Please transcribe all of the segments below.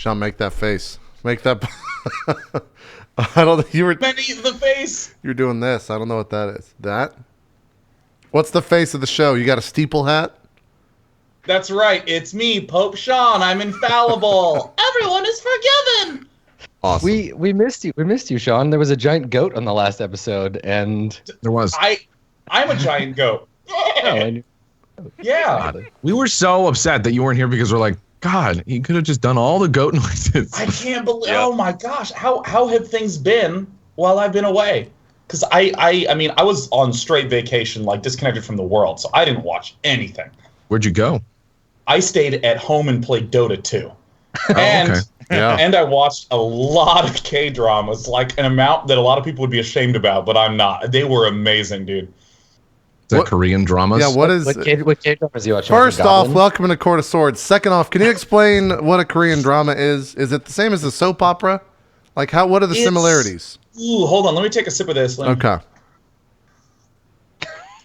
Sean, make that face. Make that. I don't think you were. The face. You're doing this. I don't know what that is. That? What's the face of the show? You got a steeple hat? That's right. It's me, Pope Sean. I'm infallible. Everyone is forgiven. Awesome. We missed you. We missed you, Sean. There was a giant goat on the last episode, and there was. I'm a giant goat. Yeah. We were so upset that you weren't here because we're like, God, he could have just done all the goat noises. I can't believe. Yeah. Oh my gosh, how have things been while I've been away? Because I mean, I was on straight vacation, like disconnected from the world, so I didn't watch anything. Where'd you go? I stayed at home and played Dota 2. And and I watched a lot of K-dramas, like an amount that a lot of people would be ashamed about, but I'm not. They were amazing, dude. The Korean dramas? Yeah, what K-dramas you watch? First off, welcome to Court of Swords. Second off, can you explain what a Korean drama is? Is it the same as a soap opera? Like, what are the similarities? Ooh, hold on. Let me take a sip of this. Okay.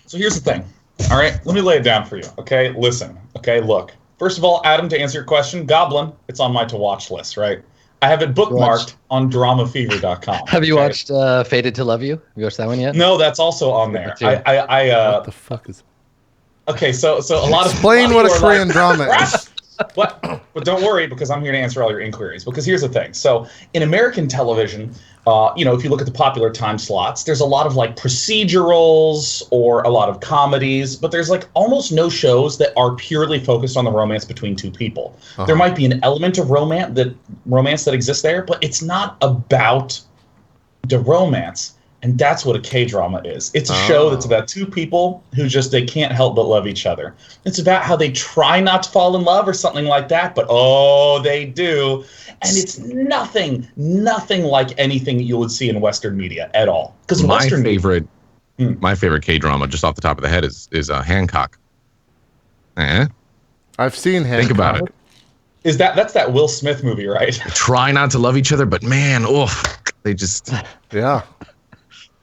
So here's the thing. All right, let me lay it down for you. Okay, listen. Okay, look. First of all, Adam, to answer your question, Goblin, it's on my to-watch list, right? I have it bookmarked on DramaFever.com. Have you watched Fated to Love You? Have you watched that one yet? No, that's also on there. What the fuck is? Okay, so a lot of explain what a Korean drama is. But don't worry, because I'm here to answer all your inquiries. Because here's the thing. So in American television, if you look at the popular time slots, there's a lot of like procedurals or a lot of comedies, but there's like almost no shows that are purely focused on the romance between two people. There might be an element of romance that exists there, but it's not about the romance. And that's what a K-drama is. It's a show that's about two people who they can't help but love each other. It's about how they try not to fall in love or something like that, but they do. And it's nothing like anything you would see in Western media at all. Because my favorite K-drama, just off the top of the head, is Hancock. I've seen Hancock. Think about it. That's that Will Smith movie, right? They try not to love each other, but man, they just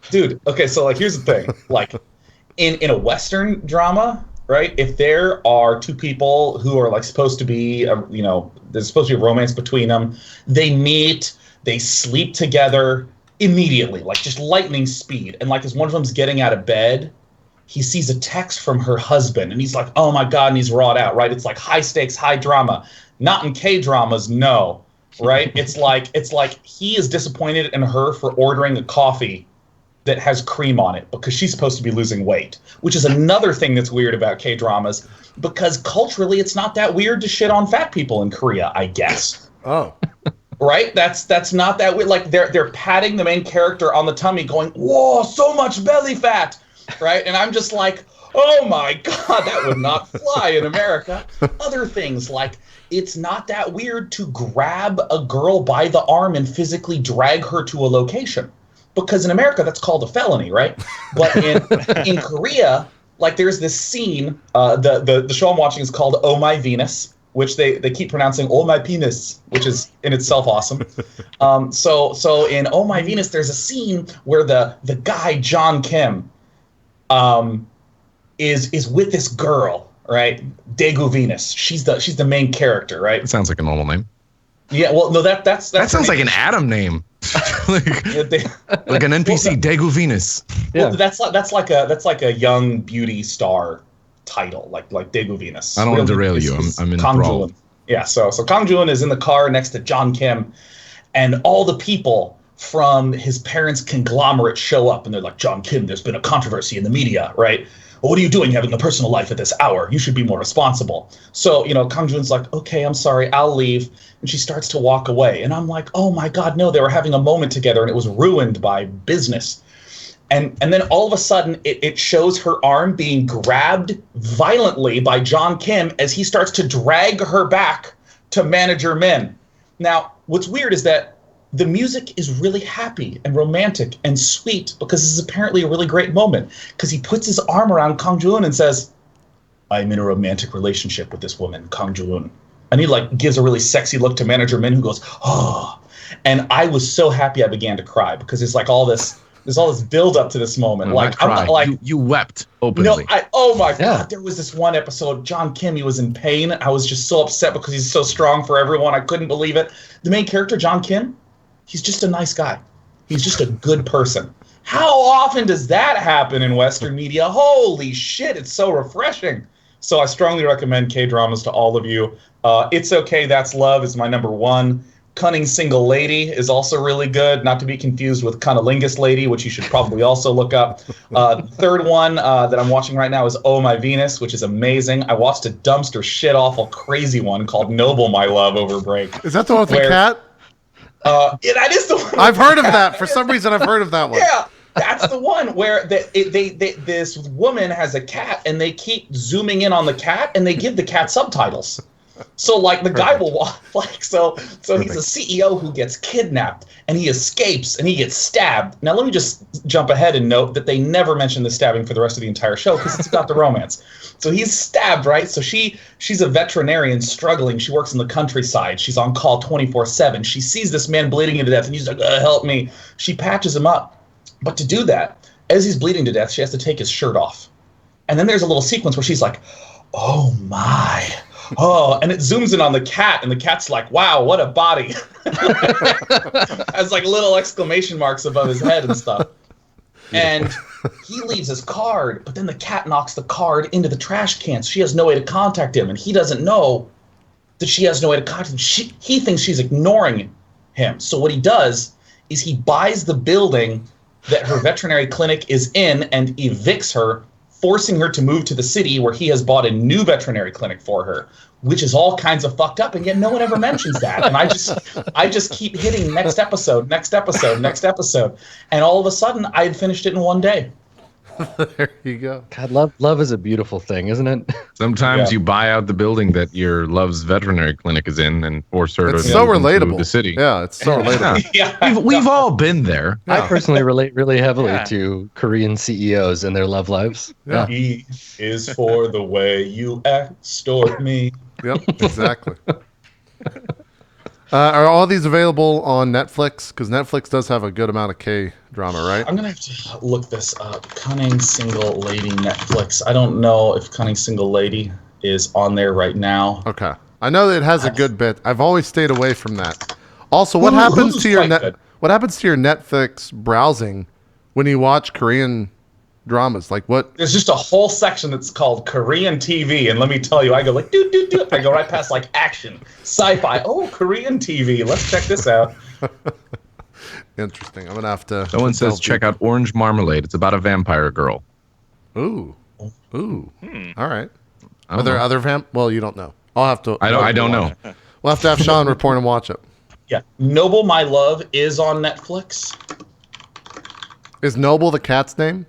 Dude, okay, so like here's the thing. Like in a Western drama, right? If there are two people who are like supposed to be, there's supposed to be a romance between them, they meet, they sleep together immediately, like just lightning speed. And like as one of them's getting out of bed, he sees a text from her husband and he's like, oh my God, and he's wrought out, right? It's like high stakes, high drama. Not in K-dramas, no, right? It's like he is disappointed in her for ordering a coffee that has cream on it because she's supposed to be losing weight, which is another thing that's weird about K-dramas because culturally it's not that weird to shit on fat people in Korea, I guess. Oh. Right? That's not that weird. Like they're patting the main character on the tummy going, whoa, so much belly fat, right? And I'm just like, oh my God, that would not fly in America. Other things like it's not that weird to grab a girl by the arm and physically drag her to a location. Because in America, that's called a felony, right? But in Korea, like there's this scene, the show I'm watching is called Oh My Venus, which they keep pronouncing Oh My Penis, which is in itself awesome. So in Oh My Venus, there's a scene where the guy, John Kim, is with this girl, right? Daegu Venus. She's the main character, right? It sounds like a normal name. Yeah, well, no, that sounds like an Adam name. like an NPC, Daegu Venus. Yeah. Well, that's like a young beauty star title, like Daegu Venus. I don't want to derail you. I'm enthralled. Yeah, so Kang Joon is in the car next to John Kim, and all the people from his parents' conglomerate show up, and they're like, John Kim, there's been a controversy in the media, right? Well, what are you doing having a personal life at this hour? You should be more responsible. So, Kang Joon's like, okay, I'm sorry, I'll leave. And she starts to walk away. And I'm like, oh my God, no, they were having a moment together and it was ruined by business. And then all of a sudden it shows her arm being grabbed violently by John Kim as he starts to drag her back to manager Min. Now, what's weird is that the music is really happy and romantic and sweet because this is apparently a really great moment because he puts his arm around Kang Joon and says, I'm in a romantic relationship with this woman, Kang Joon. And he like gives a really sexy look to manager Min who goes, oh. And I was so happy I began to cry because it's like all this There's all this build up to this moment. I Like I'm cried. not like You wept openly. no, oh my God, there was this one episode, John Kim, he was in pain. I was just so upset because he's so strong for everyone. I couldn't believe it. The main character, John Kim, he's just a nice guy. He's just a good person. How often does that happen in Western media? Holy shit, it's so refreshing. So I strongly recommend K-dramas to all of you. It's Okay, That's Love is my number 1. Cunning Single Lady is also really good, not to be confused with Cunnilingus Lady, which you should probably also look up. Third one that I'm watching right now is Oh My Venus, which is amazing. I watched a dumpster shit awful crazy one called Noble My Love over break. Is that the one with the cat? Yeah, that is the one. I've heard of that. For some reason, I've heard of that one. Yeah, that's the one where this woman has a cat, and they keep zooming in on the cat, and they give the cat subtitles. So like the guy will walk so he's a CEO who gets kidnapped and he escapes and he gets stabbed. Now let me just jump ahead and note that they never mention the stabbing for the rest of the entire show because it's about the romance. So he's stabbed, right? So she's a veterinarian struggling. She works in the countryside. She's on call 24/7. She sees this man bleeding to death and he's like, help me. She patches him up. But to do that, as he's bleeding to death, she has to take his shirt off. And then there's a little sequence where she's like, oh my. Oh, and it zooms in on the cat, and the cat's like, wow, what a body. Has like little exclamation marks above his head and stuff. And he leaves his card, but then the cat knocks the card into the trash can. So she has no way to contact him, and he doesn't know that she has no way to contact him. He thinks she's ignoring him. So what he does is he buys the building that her veterinary clinic is in and evicts her, forcing her to move to the city where he has bought a new veterinary clinic for her, which is all kinds of fucked up, and yet no one ever mentions that. And I just keep hitting next episode, and all of a sudden I had finished it in one day. There you go. God, love is a beautiful thing, isn't it? Sometimes you buy out the building that your love's veterinary clinic is in and force her It's to so move into relatable. the city. Yeah, it's so relatable. Yeah, We've all been there. I personally relate really heavily to Korean CEOs and their love lives. Yeah. E is for the way you extort me. Yep, exactly. Are all these available on Netflix? Because Netflix does have a good amount of K-drama, right? I'm going to have to look this up. Cunning Single Lady Netflix. I don't know if Cunning Single Lady is on there right now. Okay. I know that it has a good bit. I've always stayed away from that. Also, what happens to your what happens to your Netflix browsing when you watch Korean dramas? Like what? There's just a whole section that's called Korean TV, and let me tell you, I go like do. I go right past like action, sci-fi. Oh, Korean TV. Let's check this out. Interesting. I'm gonna have to. Someone says check out Orange Marmalade. It's about a vampire girl. Ooh. All right. Are there other Well, you don't know. I'll have to. I don't know. We'll have to have Sean report and watch it. Yeah, Noble My Love is on Netflix. Is Noble the cat's name?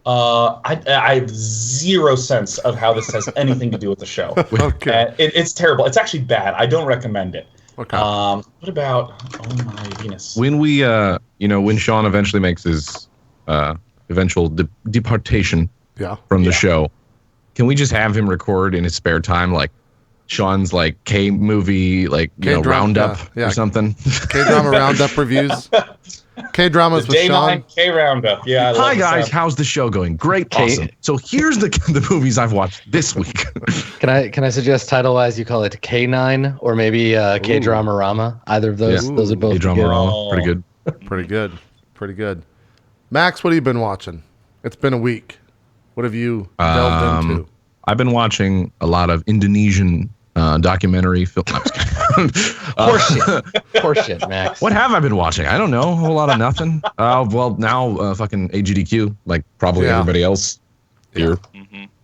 I have zero sense of how this has anything to do with the show. Okay. It's terrible. It's actually bad. I don't recommend it. Okay. What about Oh My Venus? When we, when Sean eventually makes his eventual departation from the show, can we just have him record in his spare time, like Sean's like K-movie, like roundup or something? K-drama roundup reviews. K-dramas with Sean. K roundup. Yeah. Hi guys, how's the show going? Great, awesome. So here's the movies I've watched this week. Can I suggest title-wise you call it K9 or maybe K-drama Rama? Either of those. Yeah. Those are both K-drama good. Rama, pretty good. Pretty good. Max, what have you been watching? It's been a week. What have you delved into? I've been watching a lot of Indonesian documentary film. Horseshit, Max. What have I been watching? I don't know. A whole lot of nothing. Well, now fucking AGDQ, like probably everybody else here.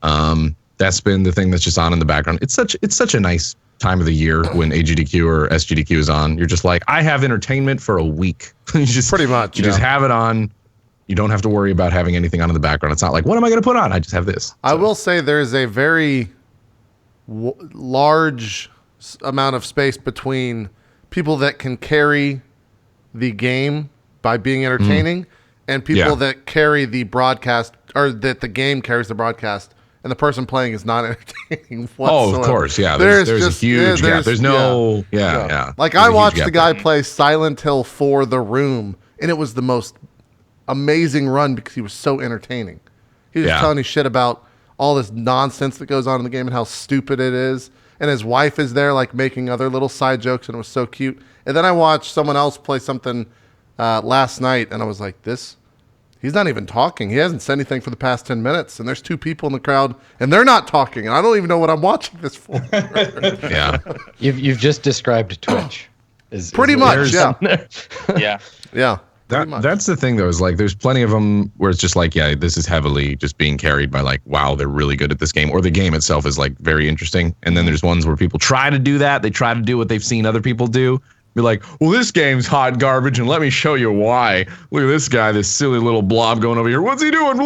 That's been the thing that's just on in the background. It's such a nice time of the year when AGDQ or SGDQ is on. You're just like, I have entertainment for a week. You just have it on. You don't have to worry about having anything on in the background. It's not like, what am I going to put on? I just have this. I will say there's a very large amount of space between people that can carry the game by being entertaining and people that carry the broadcast, or that the game carries the broadcast and the person playing is not entertaining whatsoever. Oh, of course, yeah. There's a huge gap. There's no, Like I watched the guy play Silent Hill 4 The Room, and it was the most amazing run because he was so entertaining. He was telling you shit about all this nonsense that goes on in the game and how stupid it is. And his wife is there, like, making other little side jokes, and it was so cute. And then I watched someone else play something last night, and I was like, he's not even talking. He hasn't said anything for the past 10 minutes, and there's 2 people in the crowd, and they're not talking, and I don't even know what I'm watching this for. Yeah. You've just described Twitch. Pretty much, yeah. Yeah. Yeah. That's the thing, though, is like there's plenty of them where it's just like, yeah, this is heavily just being carried by like, wow, they're really good at this game, or the game itself is like very interesting. And then there's ones where people try to do that. They try to do what they've seen other people do. Be like, well, this game's hot garbage, and let me show you why. Look at this guy, this silly little blob going over here. What's he doing?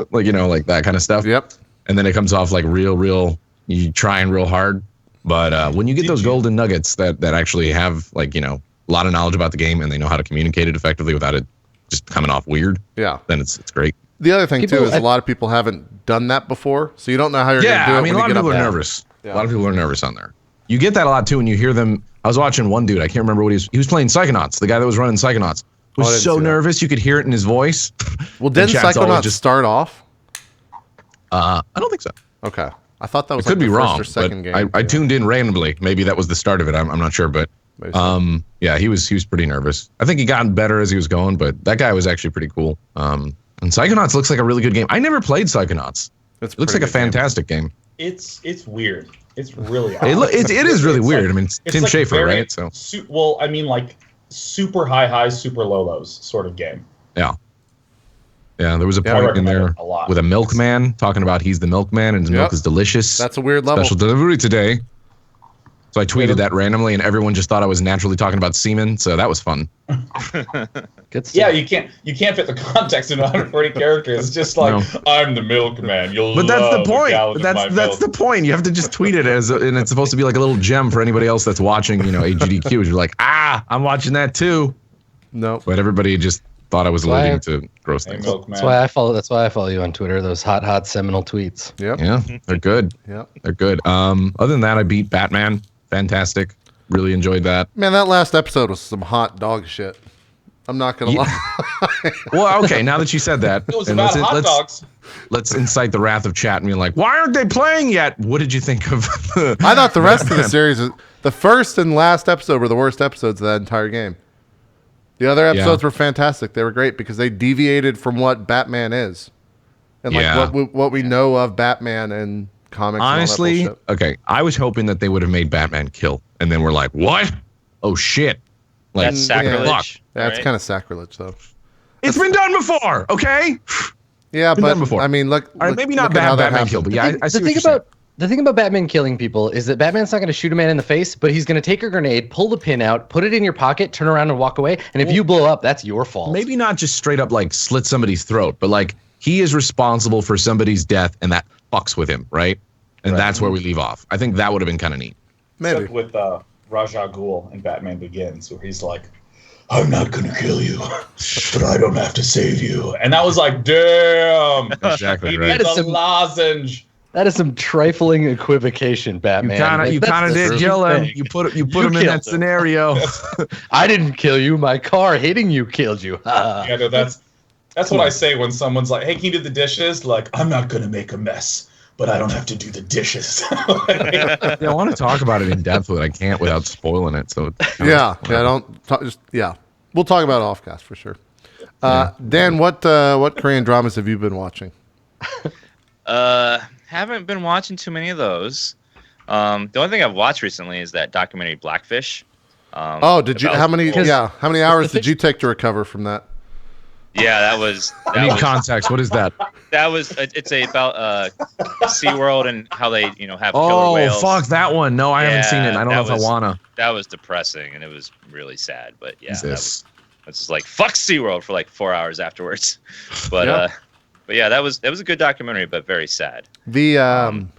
Like, like that kind of stuff. Yep. And then it comes off like real, you trying real hard. But when you get those golden nuggets that actually have like, a lot of knowledge about the game and they know how to communicate it effectively without it just coming off weird, then it's great. The other thing, too, is a lot of people haven't done that before, so you don't know how you're going to do it. I mean, a lot of people are nervous. Yeah. A lot of people are nervous on there. You get that a lot, too, when you hear them. I was watching one dude. I can't remember what he was playing Psychonauts. The guy that was running Psychonauts was so nervous. You could hear it in his voice. Well, didn't Psychonauts start off? I don't think so. Okay. I thought that was could be wrong, first or second game. I tuned in randomly. Maybe that was the start of it. I'm not sure, but yeah, he was pretty nervous. I think he got better as he was going, but that guy was actually pretty cool. And Psychonauts looks like a really good game. I never played Psychonauts. It looks like a fantastic game. It's weird. It's really odd. It is really weird. Like, I mean, it's Tim like Schafer, right? So well, I mean, like super high highs, super low lows sort of game. Yeah. Yeah, there was a point in there with a milkman talking about he's the milkman and his milk is delicious. That's a weird level. Special delivery today. So I tweeted that randomly, and everyone just thought I was naturally talking about semen. So that was fun. Good stuff. Yeah, you can't fit the context in 140 characters. It's just like I'm the milkman. But that's the point. That's the point. You have to just tweet it and it's supposed to be like a little gem for anybody else that's watching. AGDQ. You're like, I'm watching that too. No, but everybody just thought I was alluding to gross things. That's why I follow you on Twitter. Those hot seminal tweets. Yep. Yeah, they're good. Yeah, they're good. Other than that, I beat Batman. Fantastic. Really enjoyed that. Man, that last episode was some hot dog shit. I'm not gonna lie. Well, okay. Now that you said that, it was about hot dogs. Let's incite the wrath of chat and be like, why aren't they playing yet? What did you think of? I thought the rest of the series, the first and last episode, were the worst episodes of that entire game. The other episodes were fantastic. They were great because they deviated from what Batman is, and like what we know of Batman and comics. Honestly, and all that okay. I was hoping that they would have made Batman kill, and then we're like, what? Oh shit! Like, that's sacrilege. That's kind of sacrilege, though. It's been done before, okay? Yeah, but I mean, look. All right, maybe not Batman kill, but yeah, I see what you're saying. The thing about Batman killing people is that Batman's not going to shoot a man in the face, but he's going to take a grenade, pull the pin out, put it in your pocket, turn around and walk away. And if you blow up, that's your fault. Maybe not just straight up like slit somebody's throat, but like he is responsible for somebody's death, and that fucks with him, right? And that's where we leave off. I think that would have been kind of neat. Maybe with Ra's al Ghul in Batman Begins, where he's like, I'm not going to kill you, but I don't have to save you. And that was like, damn. Exactly right. That is a lozenge. That is some trifling equivocation, Batman. You kind of did kill him. You put him in that scenario. I didn't kill you. My car hitting you killed you. Yeah, no, that's what I say when someone's like, hey, can you do the dishes? Like, I'm not going to make a mess, but I don't have to do the dishes. Yeah, I want to talk about it in depth, but I can't without spoiling it. So we'll talk about it offcast for sure. Dan, what Korean dramas have you been watching? Haven't been watching too many of those. The only thing I've watched recently is that documentary Blackfish. Did you? How many hours did you take to recover from that? Yeah, that was. I need context. What is that? It's about SeaWorld and how they have killer whales. Oh, fuck that one. No, I haven't seen it. I don't know if I wanna. That was depressing and it was really sad. But yeah, that's just like fuck SeaWorld for like 4 hours afterwards. But yeah, that was a good documentary, but very sad. The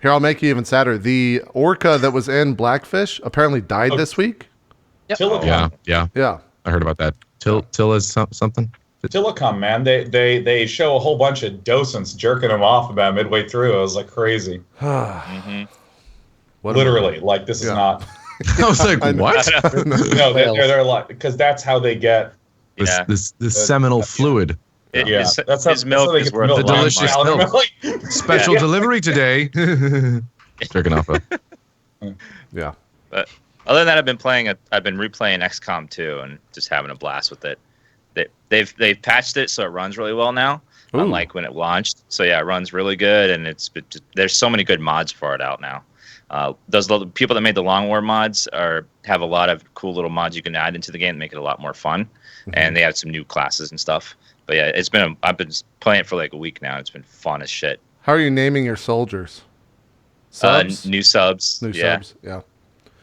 here, I'll make you even sadder. The orca that was in Blackfish apparently died this week. Yep. Yeah. I heard about that. Tilla's something. Tillicum, man. They show a whole bunch of docents jerking him off about midway through. It was like crazy. Literally, like this is not. I was like, what? No, they're like, because that's how they get this seminal fluid. His milk is worth the delicious milk. Special delivery today. Jerking off. Yeah. But other than that, I've been replaying XCOM 2 and just having a blast with it. They've patched it so it runs really well now, unlike when it launched. So yeah, it runs really good, and there's so many good mods for it out now. Those people that made the Long War mods have a lot of cool little mods you can add into the game to make it a lot more fun, and they have some new classes and stuff. But yeah, I've been playing it for like a week now. It's been fun as shit. How are you naming your soldiers? Subs? New subs. New subs. Yeah.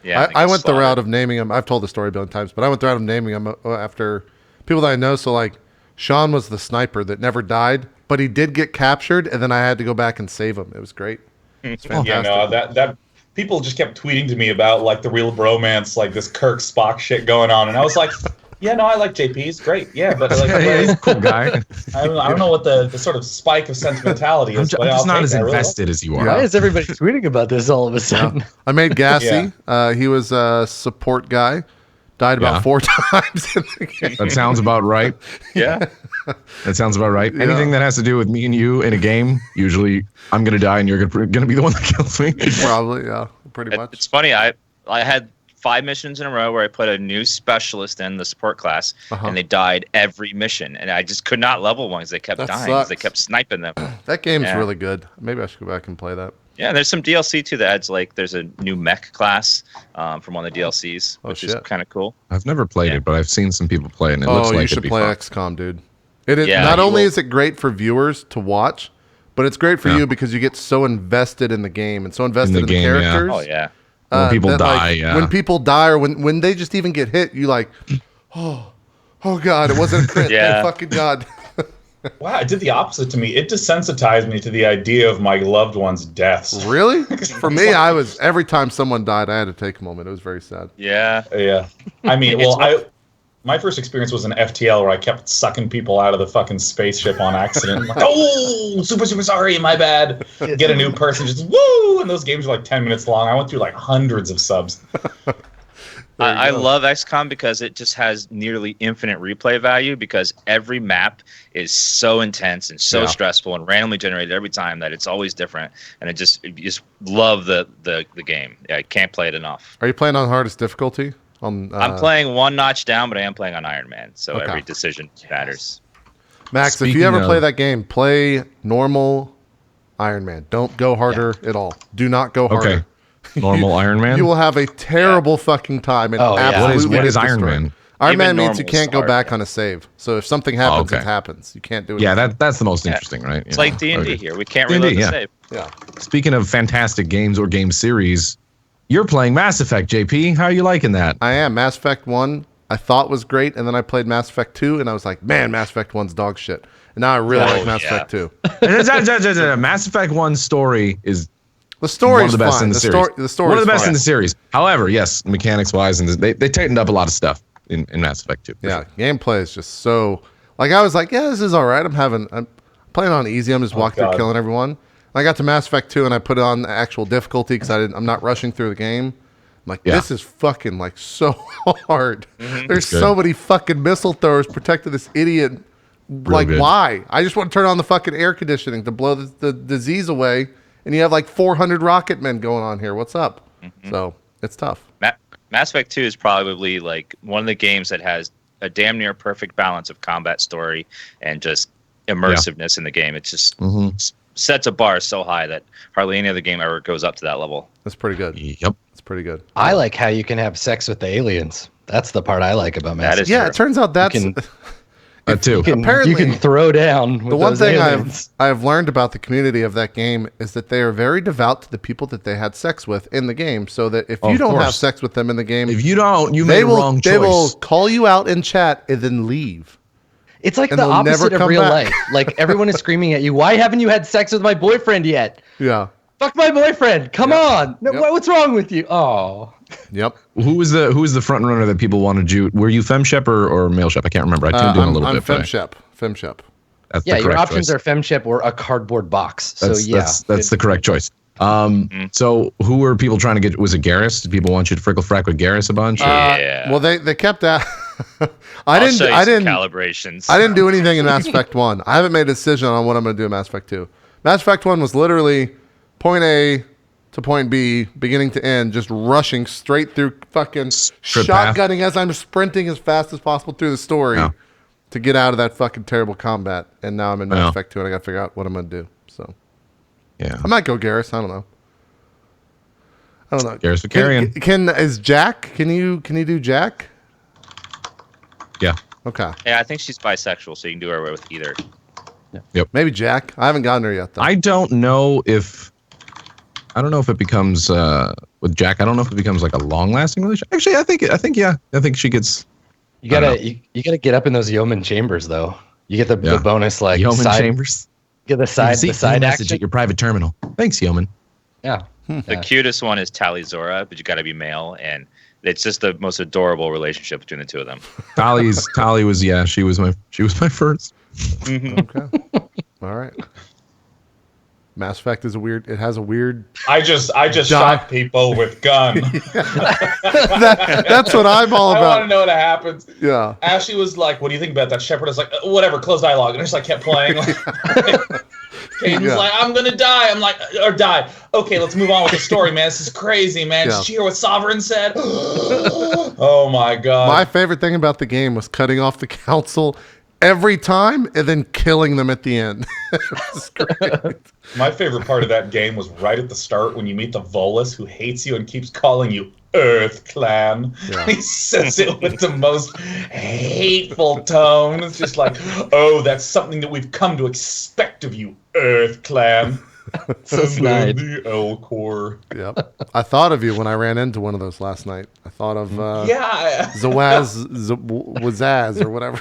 Yeah. I went the route of naming them. I've told the story a billion times, but I went the route of naming them after people that I know. So like, Sean was the sniper that never died, but he did get captured, and then I had to go back and save him. It was great. It's fantastic. Yeah, no, that people just kept tweeting to me about like the real bromance, like this Kirk Spock shit going on, and I was like, yeah, no, I like JP. He's great. Yeah, but like, he's a cool guy. I don't know what the sort of spike of sentimentality is. I'm just not as invested as you are. Why is everybody tweeting about this all of a sudden? I made Gassy. He was a support guy. Died about 4 times in the game. That sounds about right. Yeah. That sounds about right. Anything that has to do with me and you in a game, usually I'm going to die and you're going to be the one that kills me. Probably, yeah. Pretty much. It's funny. I had 5 missions in a row where I put a new specialist in the support class, and they died every mission. And I just could not level one because they kept dying. Because they kept sniping them. That game's really good. Maybe I should go back and play that. Yeah, there's some DLC too that adds, like, there's a new mech class from one of the DLCs, which is kind of cool. I've never played it, but I've seen some people play it, and it looks like you should play XCOM, dude. Not only is it great for viewers to watch, but it's great for you because you get so invested in the game and so invested in the characters. Oh, yeah. When people die, When people die or when they just even get hit, you like, oh God, it wasn't a crit. Thank fucking God. Wow, it did the opposite to me. It desensitized me to the idea of my loved ones' deaths. Really? For me, every time someone died, I had to take a moment. It was very sad. Yeah. Yeah. I mean, my first experience was an FTL where I kept sucking people out of the fucking spaceship on accident. Like, oh, super sorry, my bad. Get a new person, just woo! And those games are like 10 minutes long. I went through like hundreds of subs. I love XCOM because it just has nearly infinite replay value because every map is so intense and so stressful and randomly generated every time that it's always different. And you just love the game. I can't play it enough. Are you playing on hardest difficulty? I'm playing one notch down, but I am playing on Iron Man, so every decision matters. Max, if you ever play that game, play normal Iron Man. Don't go harder at all. Do not go harder. Okay. Normal Iron Man? You will have a terrible fucking time. And what is Iron Man? Iron Man means you can't go back on a save. So if something happens, it happens. You can't do it. Yeah, that's the most interesting, right? It's like D&D here. We can't reload the save. Yeah. Speaking of fantastic games or game series, you're playing Mass Effect, JP. How are you liking that? I am. Mass Effect 1, I thought was great, and then I played Mass Effect 2, and I was like, man, Mass Effect 1's dog shit. And now I really like Mass Effect 2. Mass Effect 1's story is the story one of the best in the series. One of the best in the series. However, yes, mechanics-wise, and they tightened up a lot of stuff in Mass Effect 2. Yeah, gameplay is just so... Like, I was like, yeah, this is all right. I'm playing on easy. I'm just walking through killing everyone. I got to Mass Effect 2, and I put it on the actual difficulty because I'm not rushing through the game. I'm like, this is fucking, like, so hard. There's so many fucking missile throwers protecting this idiot. Why? I just want to turn on the fucking air conditioning to blow the disease away. And you have like 400 rocket men going on here. What's up? So it's tough. Mass Effect 2 is probably like one of the games that has a damn near perfect balance of combat story and just immersiveness in the game. It just sets a bar so high that hardly any other game ever goes up to that level. That's pretty good. Yep. It's pretty good. I like how you can have sex with the aliens. That's the part I like about Mass Effect. Yeah, it turns out that's... too. Apparently, you can throw down with the one those thing aliens. I have learned about the community of that game is that they are very devout to the people that they had sex with in the game. So that if you don't have sex with them in the game, if you don't, you made a wrong choice. They will call you out in chat and then leave. It's like the opposite of real life. Like everyone is screaming at you. Why haven't you had sex with my boyfriend yet? Yeah. Fuck my boyfriend. Come on. No, what's wrong with you? Oh. Yep. Who was the front runner that people wanted you? Were you FemShep or MaleShep? I can't remember. I tuned in a little bit. I'm FemShep. That's your options are FemShep or a cardboard box. That's the correct choice. So who were people trying to get? Was it Garrus? Did people want you to frickle frack with Garrus a bunch? Well, they kept I didn't calibrations. I didn't do anything in Mass Effect 1. I haven't made a decision on what I'm going to do in Mass Effect 2. Mass Effect 1 was literally point A to point B, beginning to end, just rushing straight through fucking shotgunning as I'm sprinting as fast as possible through the story to get out of that fucking terrible combat. And now I'm in Mass Effect 2 and I got to figure out what I'm going to do. So, yeah. I might go Garrus. I don't know. Garrus Vicarian. Is Jack? Can you do Jack? Yeah. Okay. Yeah, I think she's bisexual, so you can do her with either. Yeah. Yep. Maybe Jack. I haven't gotten her yet, though. I don't know if it becomes with Jack. I don't know if it becomes like a long-lasting relationship. Actually, I think she gets. You gotta get up in those yeoman chambers though. You get the bonus like yeoman side chambers. Get the side message action at your private terminal. Thanks, yeoman. Yeah. The cutest one is Tali Zora, but you got to be male, and it's just the most adorable relationship between the two of them. Tali was she was my first. Okay. All right. Mass Effect is it has a weird. I just shot people with gun. That's what I'm all about. I want to know what happens. Yeah. Ashley was like, "What do you think about that?" Shepard was like, "Whatever, close dialogue," and I just like kept playing. Caden's like, "I'm gonna die." I'm like, "Or die." Okay, let's move on with the story, man. This is crazy, man. Did you hear what Sovereign said? Oh my god. My favorite thing about the game was cutting off the council every time and then killing them at the end. It was great. My favorite part of that game was right at the start when you meet the Volus who hates you and keeps calling you Earth Clan. Yeah. He says it with the most hateful tone. It's just like, "Oh, that's something that we've come to expect of you, Earth Clan." So snide. The L-Core. Yep. I thought of you when I ran into one of those last night. I thought of Wazaz or whatever.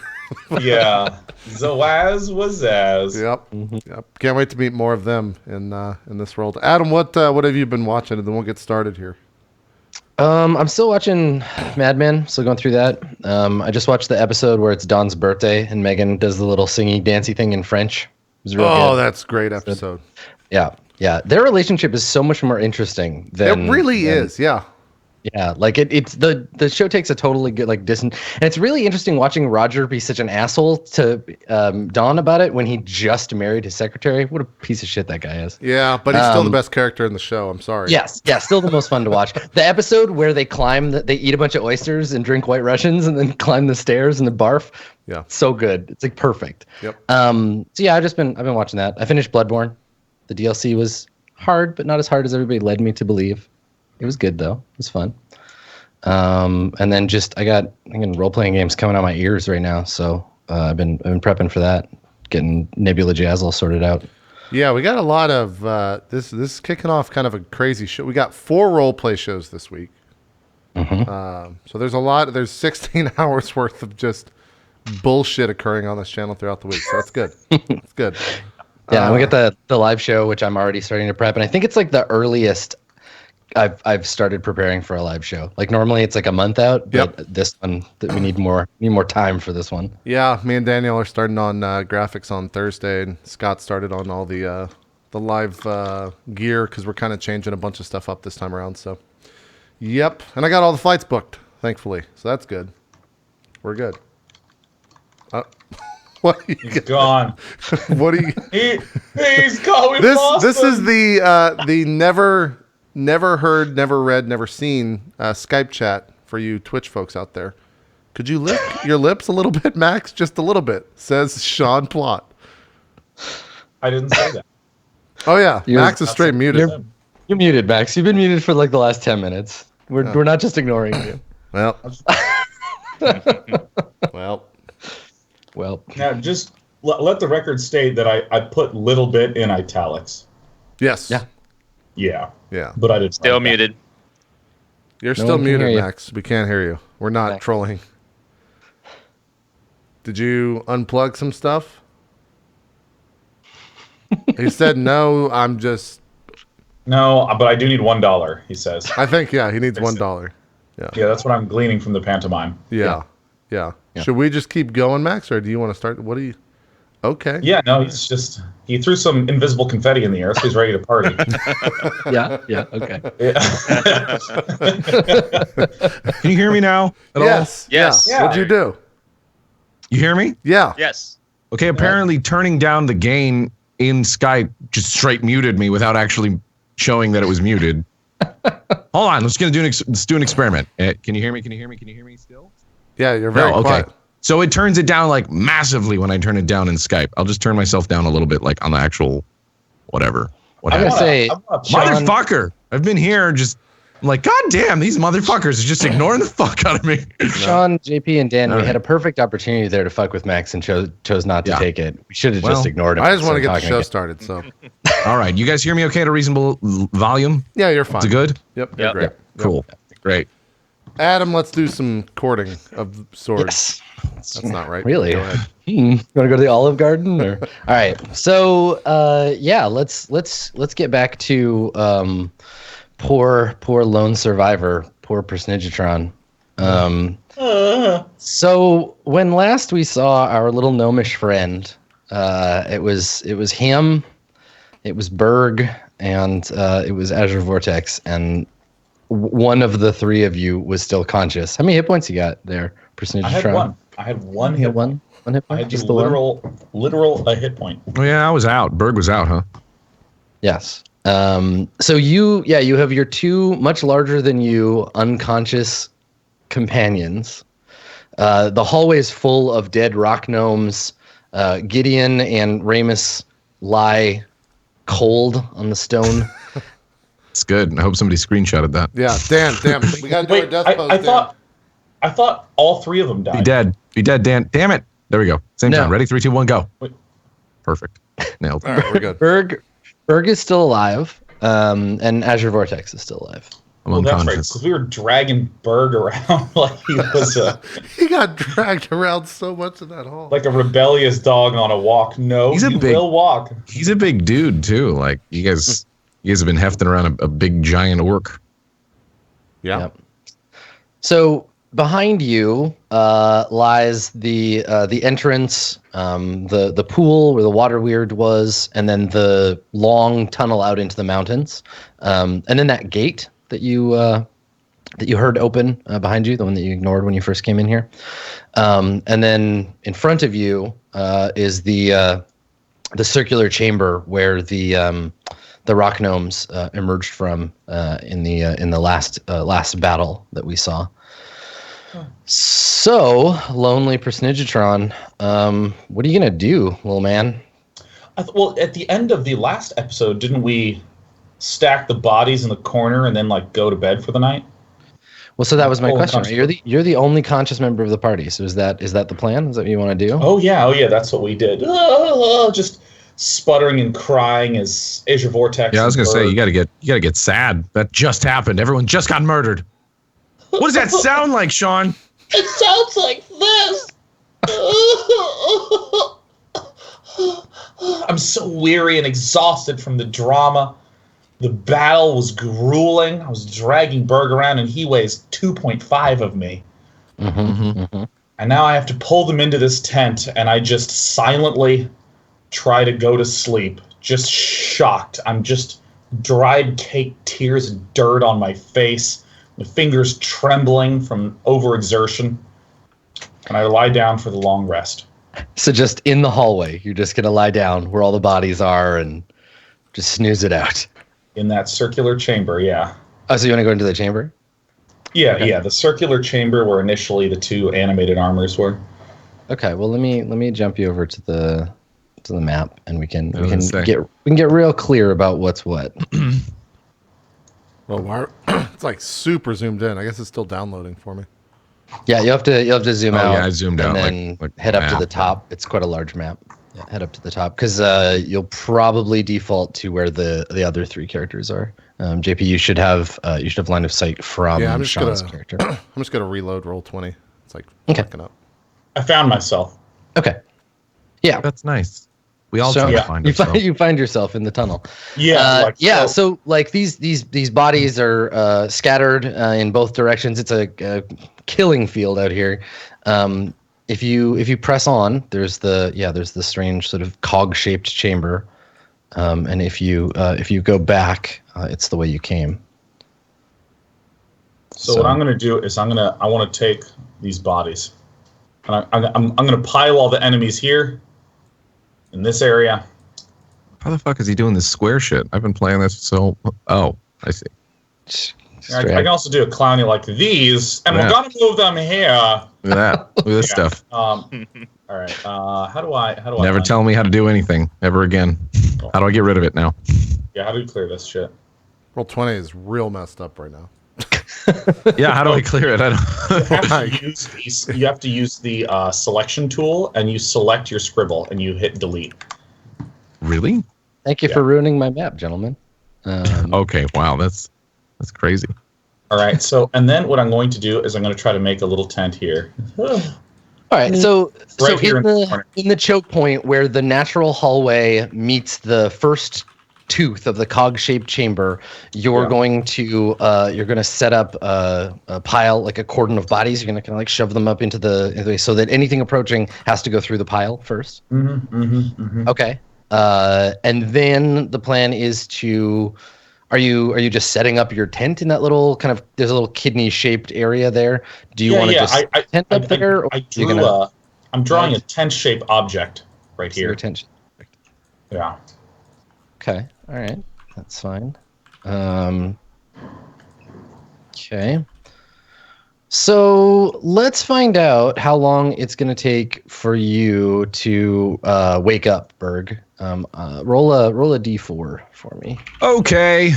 Yeah. Wazaz. Yep. Yep. Can't wait to meet more of them in this world. Adam, what have you been watching? And then we'll get started here. I'm still watching Mad Men, still going through that. I just watched the episode where it's Don's birthday and Megan does the little singing, dancey thing in French. It was really good. That's a great episode. Yeah. Their relationship is so much more interesting than it really is. Yeah. Yeah, like it's the show takes a totally good and it's really interesting watching Roger be such an asshole to Dawn about it when he just married his secretary. What a piece of shit that guy is. Yeah, but he's still the best character in the show. I'm sorry. Yes, still the most fun to watch. The episode where they they eat a bunch of oysters and drink White Russians and then climb the stairs and the barf. Yeah, so good. It's like perfect. Yep. So yeah, I've been watching that. I finished Bloodborne. The DLC was hard, but not as hard as everybody led me to believe. It was good though. It was fun. And then I got role-playing games coming out my ears right now, so I've been prepping for that, getting Nebula Jazzle sorted out. Yeah, we got a lot of this is kicking off kind of a crazy show. We got 4 role-play shows this week. Mm-hmm. So there's 16 hours worth of just bullshit occurring on this channel throughout the week. So that's good. It's good. Yeah, and we got the live show, which I'm already starting to prep, and I think it's like the earliest I've started preparing for a live show. Like normally it's like a month out, but this one we need more time for this one. Yeah, me and Daniel are starting on graphics on Thursday, and Scott started on all the live gear because we're kind of changing a bunch of stuff up this time around. So, yep, and I got all the flights booked, thankfully, so that's good. We're good. What? He's gone. What are you? He's gone. We lost This him. is the never heard, never read, never seen Skype chat for you Twitch folks out there. Could you lick your lips a little bit, Max? Just a little bit, says Sean Plot. I didn't say that. Oh yeah, Max is straight muted. You're muted, Max. You've been muted for like the last 10 minutes. We're not just ignoring you. Well. Now, just let the record state that I put little bit in italics. Yes. Yeah. Yeah. But I didn't. Still muted. You're still muted, Max. We can't hear you. We're not trolling. Did you unplug some stuff? He said no. I'm just. No, but I do need $1. He says. I think he needs $1. Yeah, that's what I'm gleaning from the pantomime. Yeah. Should we just keep going, Max, or do you want to start? What do you? Okay. Yeah, no, he threw some invisible confetti in the air, so he's ready to party. Yeah. Okay. Yeah. Can you hear me now? At all? Yes. Yes. Yeah. What'd you do? You hear me? Yeah. Yes. Okay. Apparently, turning down the gain in Skype just straight muted me without actually showing that it was muted. Hold on. Let's do an experiment. Can you hear me? Can you hear me? Can you hear me still? Yeah, you're very quiet. So it turns it down like massively when I turn it down in Skype. I'll just turn myself down a little bit, like on the actual whatever. I'm gonna say, Sean, motherfucker. I've been here just I'm like, God damn, these motherfuckers are just ignoring the fuck out of me. Sean, JP, and Dan, All we right. had a perfect opportunity there to fuck with Max and chose not to take it. We should have just ignored him. I just want to get the talking show again. started. So All right, you guys hear me okay at a reasonable volume? yeah, you're fine. Is it good? Yep. You're great. Yep. Cool. Great. Adam, let's do some courting of swords. Yes. That's not right. Really? Go ahead. You want to go to the Olive Garden? Or? All right. So, let's get back to poor lone survivor, poor Persnigitron. So when last we saw our little gnomish friend, it was him, it was Berg, and it was Azure Vortex, and one of the three of you was still conscious. How many hit points you got there, Persnigitron? I had one hit point. One hit I point? had Just the the one? literal hit point. Oh yeah, I was out. Berg was out, huh? Yes. So you have your two much larger than you unconscious companions. The hallway is full of dead rock gnomes. Gideon and Ramus lie cold on the stone. It's good. I hope somebody screenshotted that. Yeah, Dan, damn, we got to do our Wait, death pose. I thought all three of them died. Be dead, Dan. Damn it. There we go. Same No. time. Ready? 3, 2, 1, go. Wait. Perfect. Nailed. All right, we're good. Berg is still alive, and Azure Vortex is still alive. I'm Well, that's right, unconscious. because we were dragging Berg around like he was He got dragged around so much in that hall. like a rebellious dog on a walk. No, He's a you big- will walk. He's a big dude too. Like you guys have been hefting around a big giant orc. Yeah. Yep. So behind you lies the entrance, the pool where the water weird was, and then the long tunnel out into the mountains, and then that gate that you heard open behind you, the one that you ignored when you first came in here, and then in front of you is the circular chamber where the rock gnomes emerged from in the last battle that we saw. So, lonely Persnigitron, what are you gonna do, little man? Well, at the end of the last episode, didn't we stack the bodies in the corner and then like go to bed for the night? Well, so that was my Oh, question. conscious. You're the only conscious member of the party. So is that the plan? Is that what you want to do? Oh yeah, that's what we did. Just sputtering and crying as Azure Vortex. Yeah, I was and gonna say Berg- you gotta get sad. That just happened. Everyone just got murdered. What does that sound like, Sean? It sounds like this. I'm so weary and exhausted from the drama. The battle was grueling. I was dragging Berg around, and he weighs 2.5 of me. And now I have to pull them into this tent, and I just silently try to go to sleep. Just shocked. I'm just dried cake, tears, and dirt on my face. My fingers trembling from overexertion. And I lie down for the long rest. So just in the hallway, you're just gonna lie down where all the bodies are and just snooze it out. In that circular chamber, yeah. Oh, so you want to go into the chamber? Yeah, the circular chamber where initially the two animated armors were. Okay. Well, let me jump you over to the map, and we can say. get real clear about what's what. Well, why? It's like super zoomed in. I guess it's still downloading for me. Yeah, you have to zoom Oh, out. yeah, I zoomed and out, then like head up to map. the top. It's quite a large map. Yeah, head up to the top because you'll probably default to where the other three characters are. JP, you should have line of sight from Yeah, I'm just Sean's gonna character. I'm just gonna reload Roll20. It's like Okay. fucking up. I found myself. Okay. Yeah. That's nice. We all So try to find you ourselves. you find yourself in the tunnel. Yeah. So like these bodies are scattered in both directions. It's a killing field out here. if you press on, there's the strange sort of cog-shaped chamber, and if you go back, it's the way you came. So what I'm going to do is I want to take these bodies, and I'm going to pile all the enemies here in this area. How the fuck is he doing this square shit? I've been playing this I see. I can also do a clowny like these, and we're going to move them here. Look at that. Look at this stuff. All right. How do I? Never tell me how to do anything ever again. How do I get rid of it now? Yeah, how do you clear this shit? Roll20 is real messed up right now. Yeah, how do I clear it? I don't. You have to use the selection tool, and you select your scribble, and you hit delete. Really? Thank you for ruining my map, gentlemen. Okay, wow, that's crazy. All right, so and then what I'm going to do is I'm going to try to make a little tent here. All right, so here in the choke point where the natural hallway meets the first tooth of the cog-shaped chamber, you're going to set up a pile, like a cordon of bodies. You're going to kind of like shove them up into the so that anything approaching has to go through the pile first. Okay, and then the plan is to. Are you just setting up your tent in that little kind of? There's a little kidney-shaped area there. Do you want to just tent up there? I'm drawing a tent-shaped object right here. Your tent. Yeah. Okay. All right. That's fine. Okay. So let's find out how long it's going to take for you to wake up, Berg. Roll a d4 for me. Okay.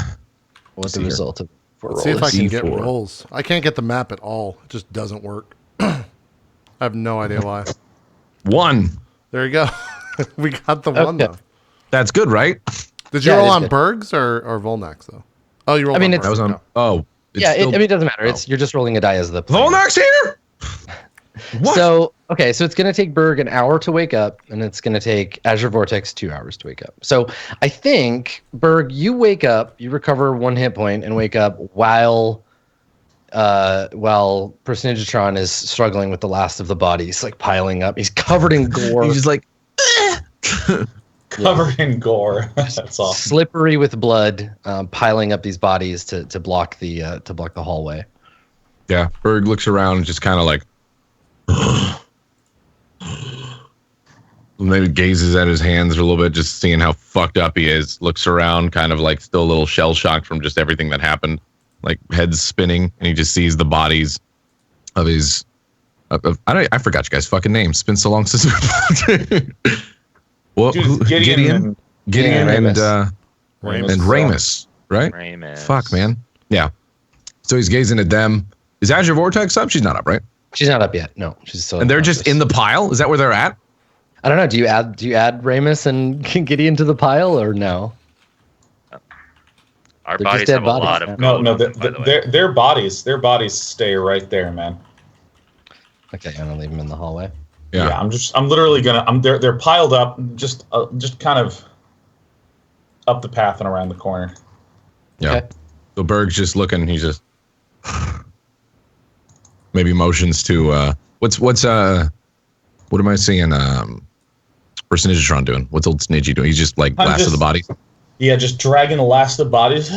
What's the result of? Let's see if I can get rolls. I can't get the map at all. It just doesn't work. I have no idea why. 1. There you go. We got the one though. That's good, right? Did you roll on Berg's or Volnak's though? Oh, you rolled. I mean, on that was on. No. Oh. It doesn't matter. It's you're just rolling a die as the player. Volnak's here. What? So it's going to take Berg an hour to wake up, and it's going to take Azure Vortex 2 hours to wake up. So I think Berg, you wake up, you recover 1 hit point, and wake up while Personagetron is struggling with the last of the bodies, like piling up. He's covered in gore. He's just like covered in gore. That's awesome. Slippery with blood, piling up these bodies to block the hallway. Yeah, Berg looks around and just kind of like maybe gazes at his hands a little bit, just seeing how fucked up he is. Looks around, kind of like still a little shell shocked from just everything that happened. Like head's spinning, and he just sees the bodies of his. I forgot you guys' fucking names. It's been so long since. Well, Gideon and Ramus, right? Ramus. Fuck, man. Yeah. So he's gazing at them. Is Azure Vortex up? She's not up, right? She's not up yet. No, she's still. And they're just in the pile. Is that where they're at? I don't know. Do you add Ramus and Gideon to the pile or no? Our bodies have a lot of gold. No, their bodies stay right there, man. Okay, I'm gonna leave them in the hallway. Yeah, I'm literally gonna. They're piled up, just kind of up the path and around the corner. Yeah. Okay. So Berg's just looking. He's just maybe motions to what am I seeing? Personagetron doing? What's old Snidgy doing? He's just like last of the bodies. Yeah, just dragging the last of the bodies.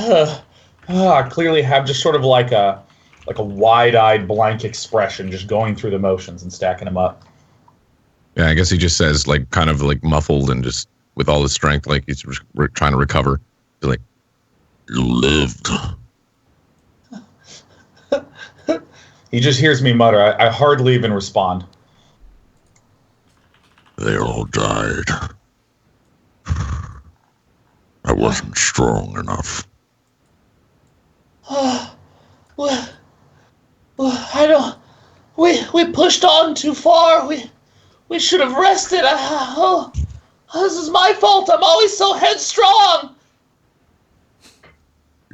I clearly have just sort of like a wide-eyed blank expression, just going through the motions and stacking them up. Yeah, I guess he just says like kind of like muffled and just with all his strength, like he's trying to recover. He's like, "You lived." He just hears me mutter. I hardly even respond. They all died. I wasn't strong enough. Well, I don't. We pushed on too far. We should have rested. This is my fault. I'm always so headstrong.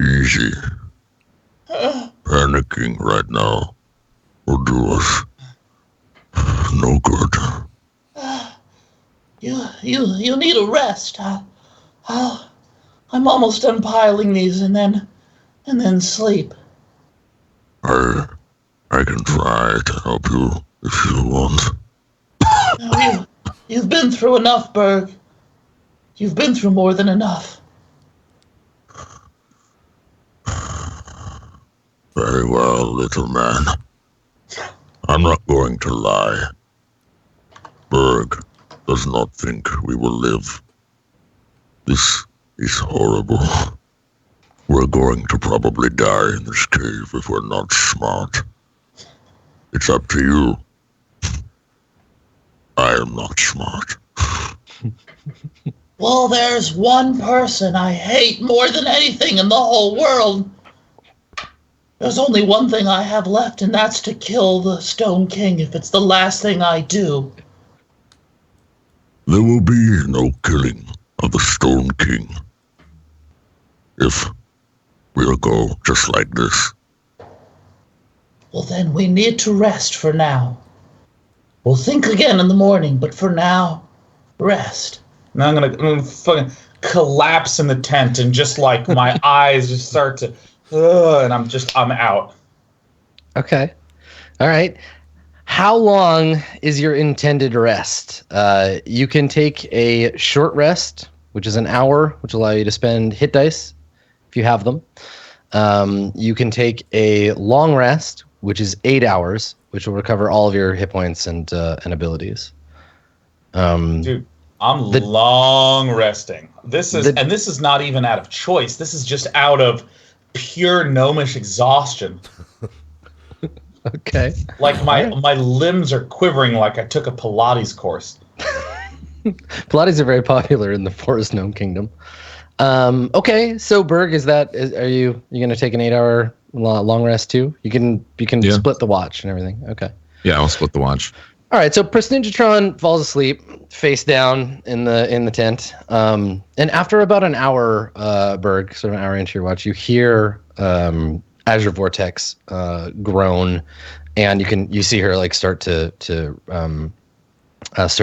Easy. Panicking right now will do us no good. You need a rest. I'm almost done piling these and then sleep. I can try to help you if you want. You've been through enough, Berg. You've been through more than enough. Very well, little man. I'm not going to lie. Berg does not think we will live. This is horrible. We're going to probably die in this cave if we're not smart. It's up to you. I am not smart. Well, there's one person I hate more than anything in the whole world. There's only one thing I have left, and that's to kill the Stone King if it's the last thing I do. There will be no killing of the Stone King if we'll go just like this. Well, then we need to rest for now. We'll think again in the morning, but for now, rest. Now I'm gonna fucking collapse in the tent and just like my eyes just start to, and I'm out. Okay. All right. How long is your intended rest? You can take a short rest, which is an hour, which will allow you to spend hit dice if you have them. You can take a long rest, which is 8 hours, which will recover all of your hit points and abilities. Dude, I'm long resting. This is not even out of choice. This is just out of pure gnomish exhaustion. Okay. Like my limbs are quivering like I took a Pilates course. Pilates are very popular in the Forest Gnome Kingdom. Okay, so Berg, are you gonna take an 8 hour long rest too? You can split the watch and everything. Okay. Yeah, I'll split the watch. All right, so Persninjatron falls asleep face down in the tent. And after about an hour, Berg, sort of an hour into your watch, you hear Azure Vortex groan, and you see her like start to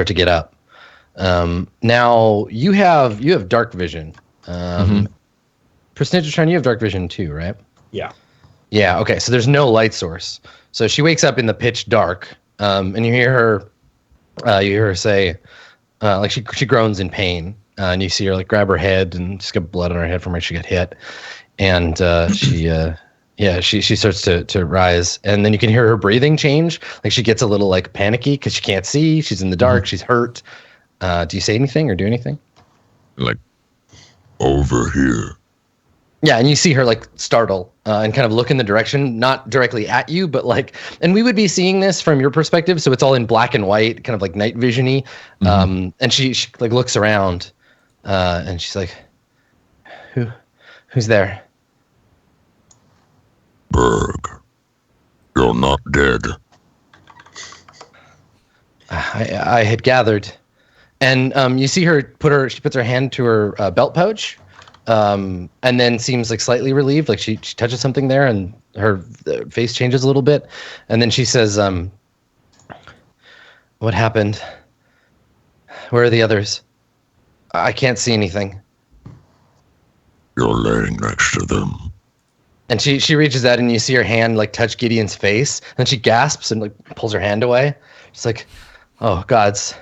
get up. Now you have dark vision. Persninjatron, you have dark vision too, right? Yeah. Yeah. Okay. So there's no light source. So she wakes up in the pitch dark, and you hear her say, like she groans in pain, and you see her like grab her head, and she's got blood on her head from where she got hit, and she starts to rise, and then you can hear her breathing change. Like she gets a little like panicky because she can't see. She's in the dark. She's hurt. Do you say anything or do anything? Like, over here. Yeah, and you see her like startle and kind of look in the direction, not directly at you, but like, and we would be seeing this from your perspective, so it's all in black and white, kind of like night vision-y. And she like looks around, and she's like, "Who's there?" Berg, you're not dead. I had gathered, and you see her she puts her hand to her belt pouch. And then seems like slightly relieved, like she touches something there, and her face changes a little bit, and then she says, "What happened? Where are the others? I can't see anything." You're laying next to them. And she reaches out, and you see her hand like touch Gideon's face, and she gasps and like pulls her hand away. She's like, "Oh gods,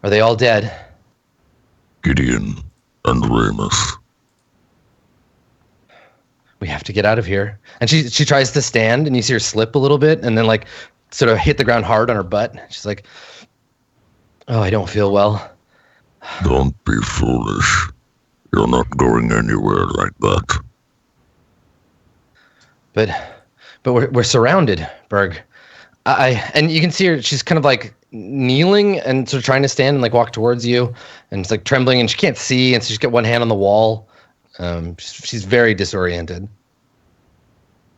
are they all dead?" Gideon and Ramus. We have to get out of here. And she tries to stand, and you see her slip a little bit, and then like sort of hit the ground hard on her butt. She's like, "Oh, I don't feel well." Don't be foolish. You're not going anywhere like that. But we're surrounded, Berg. And you can see her. She's kind of like kneeling and sort of trying to stand and like walk towards you, and it's like trembling, and she can't see, and so she's got one hand on the wall. She's very disoriented.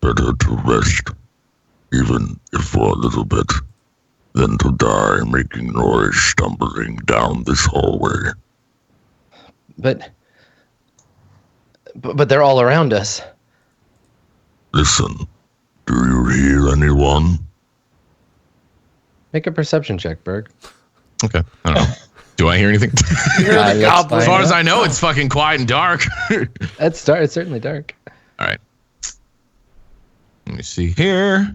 Better to rest, even if for a little bit, than to die making noise stumbling down this hallway. But they're all around us. Listen, do you hear anyone? Make a perception check, Berg. Okay. I don't know. Do I hear anything? As far as I know, it's fucking quiet and dark. It's certainly dark. All right. Let me see here.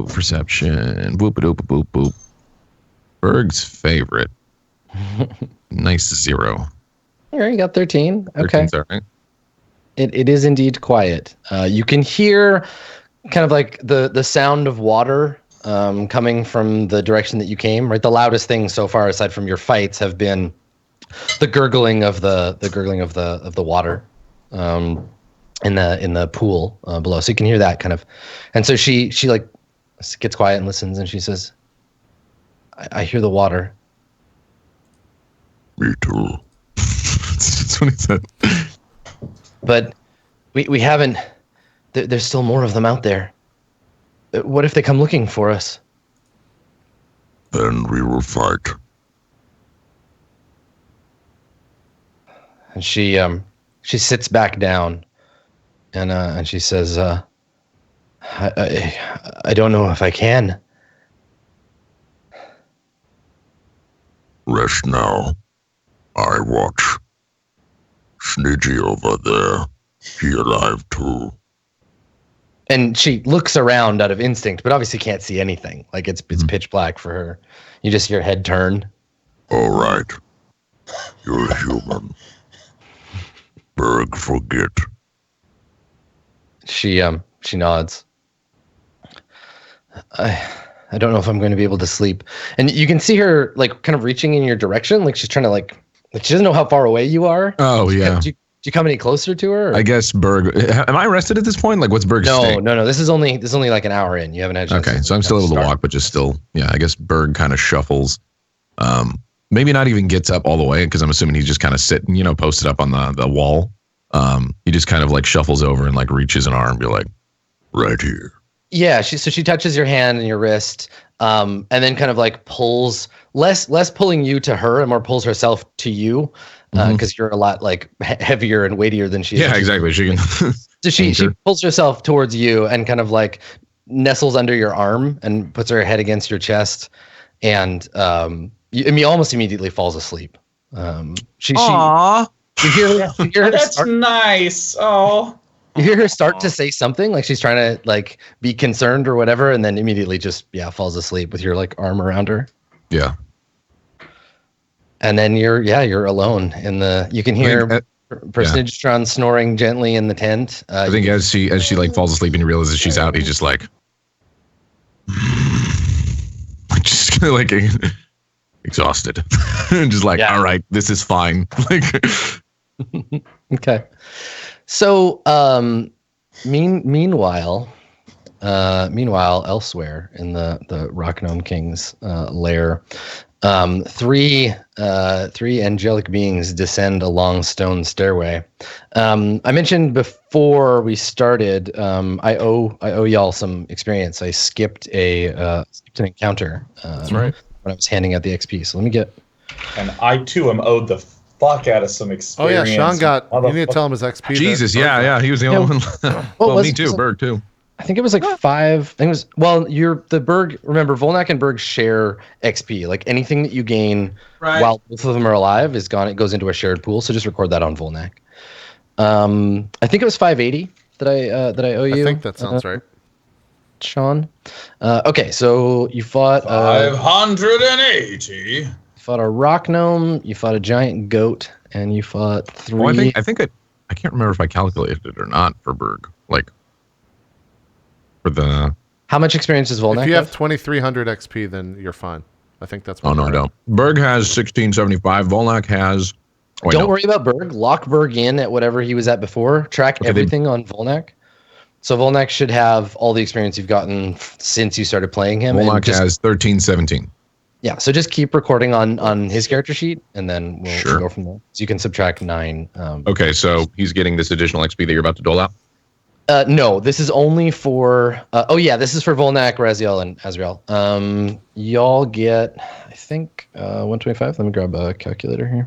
Perception. Boop boop boop boop. Berg's favorite. Nice 0. All right, you got 13. Okay. 13's all right. It is indeed quiet. You can hear kind of like the sound of water coming from the direction that you came. Right, the loudest thing so far, aside from your fights, have been the gurgling of the water in the pool below. So you can hear that kind of, and so she like gets quiet and listens, and she says, "I hear the water." Me too. That's what he said. But we haven't. There's still more of them out there. What if they come looking for us? Then we will fight. And she sits back down, and she says, I don't know if I can. Rest now. I watch. Snidgy over there. He alive too. And she looks around out of instinct, but obviously can't see anything. Like it's pitch black for her. You just hear head turn. All right. You're human. Berg, forget. She nods. I don't know if I'm going to be able to sleep. And you can see her like kind of reaching in your direction, like she's trying to like she doesn't know how far away you are. Oh yeah. Do you come any closer to her? Or? I guess Berg. Am I rested at this point? Like, what's Berg's state? No. This is only like an hour in. You haven't had a chance. Okay, so I'm still able to walk, but just still, yeah. I guess Berg kind of shuffles. Maybe not even gets up all the way because I'm assuming he's just kind of sitting, posted up on the wall. He just kind of like shuffles over and like reaches an arm, be like, right here. Yeah, she touches your hand and your wrist, and then kind of like pulls less pulling you to her and more pulls herself to you because you're a lot like heavier and weightier than she is. Yeah, exactly. She can. So she pulls herself towards you and kind of like nestles under your arm and puts her head against your chest, and you almost immediately falls asleep. Aww. You hear her That's nice. Oh. You hear her start to say something like she's trying to like be concerned or whatever, and then immediately just falls asleep with your like arm around her. Yeah. And then you're alone in the. You can hear Personagetron snoring gently in the tent. I think as she like falls asleep and he realizes she's out, he's just like just kind of like exhausted, and just like, all right, this is fine. Like, okay. So, meanwhile, elsewhere in the Rock Gnome King's lair, three angelic beings descend a long stone stairway. I mentioned before we started, I owe y'all some experience. I skipped an encounter. That's right. When I was handing out the XP. So let me get. And I too am owed the fuck out of some experience. Oh yeah, Sean got. You need to tell him his XP. Jesus, yeah, he was the only one. Well, me too, Berg too. I think it was like 5. I think it was the Berg. Remember, Volnak and Berg share XP. Like anything that you gain while both of them are alive is gone. It goes into a shared pool. So just record that on Volnak. I think it was 580 that I owe you. I think that sounds right. Sean. Okay, so you fought 580. Fought a rock gnome, you fought a giant goat, and you fought 3. Well, I think I can't remember if I calculated it or not for Berg. Like for the how much experience does Volnak? If you have 2,300 XP, then you're fine. I think that's. Oh no, I don't. Berg has 1675. Volnak has. Don't worry about Berg. Lock Berg in at whatever he was at before. Track everything on Volnak. So Volnak should have all the experience you've gotten since you started playing him. Volnak has 1317. Yeah, so just keep recording on his character sheet, and then we'll go from there. So you can subtract 9. Okay, so he's getting this additional XP that you're about to dole out? No, this is only for... this is for Volnak, Raziel, and Azrael. Y'all get, I think, 125. Let me grab a calculator here.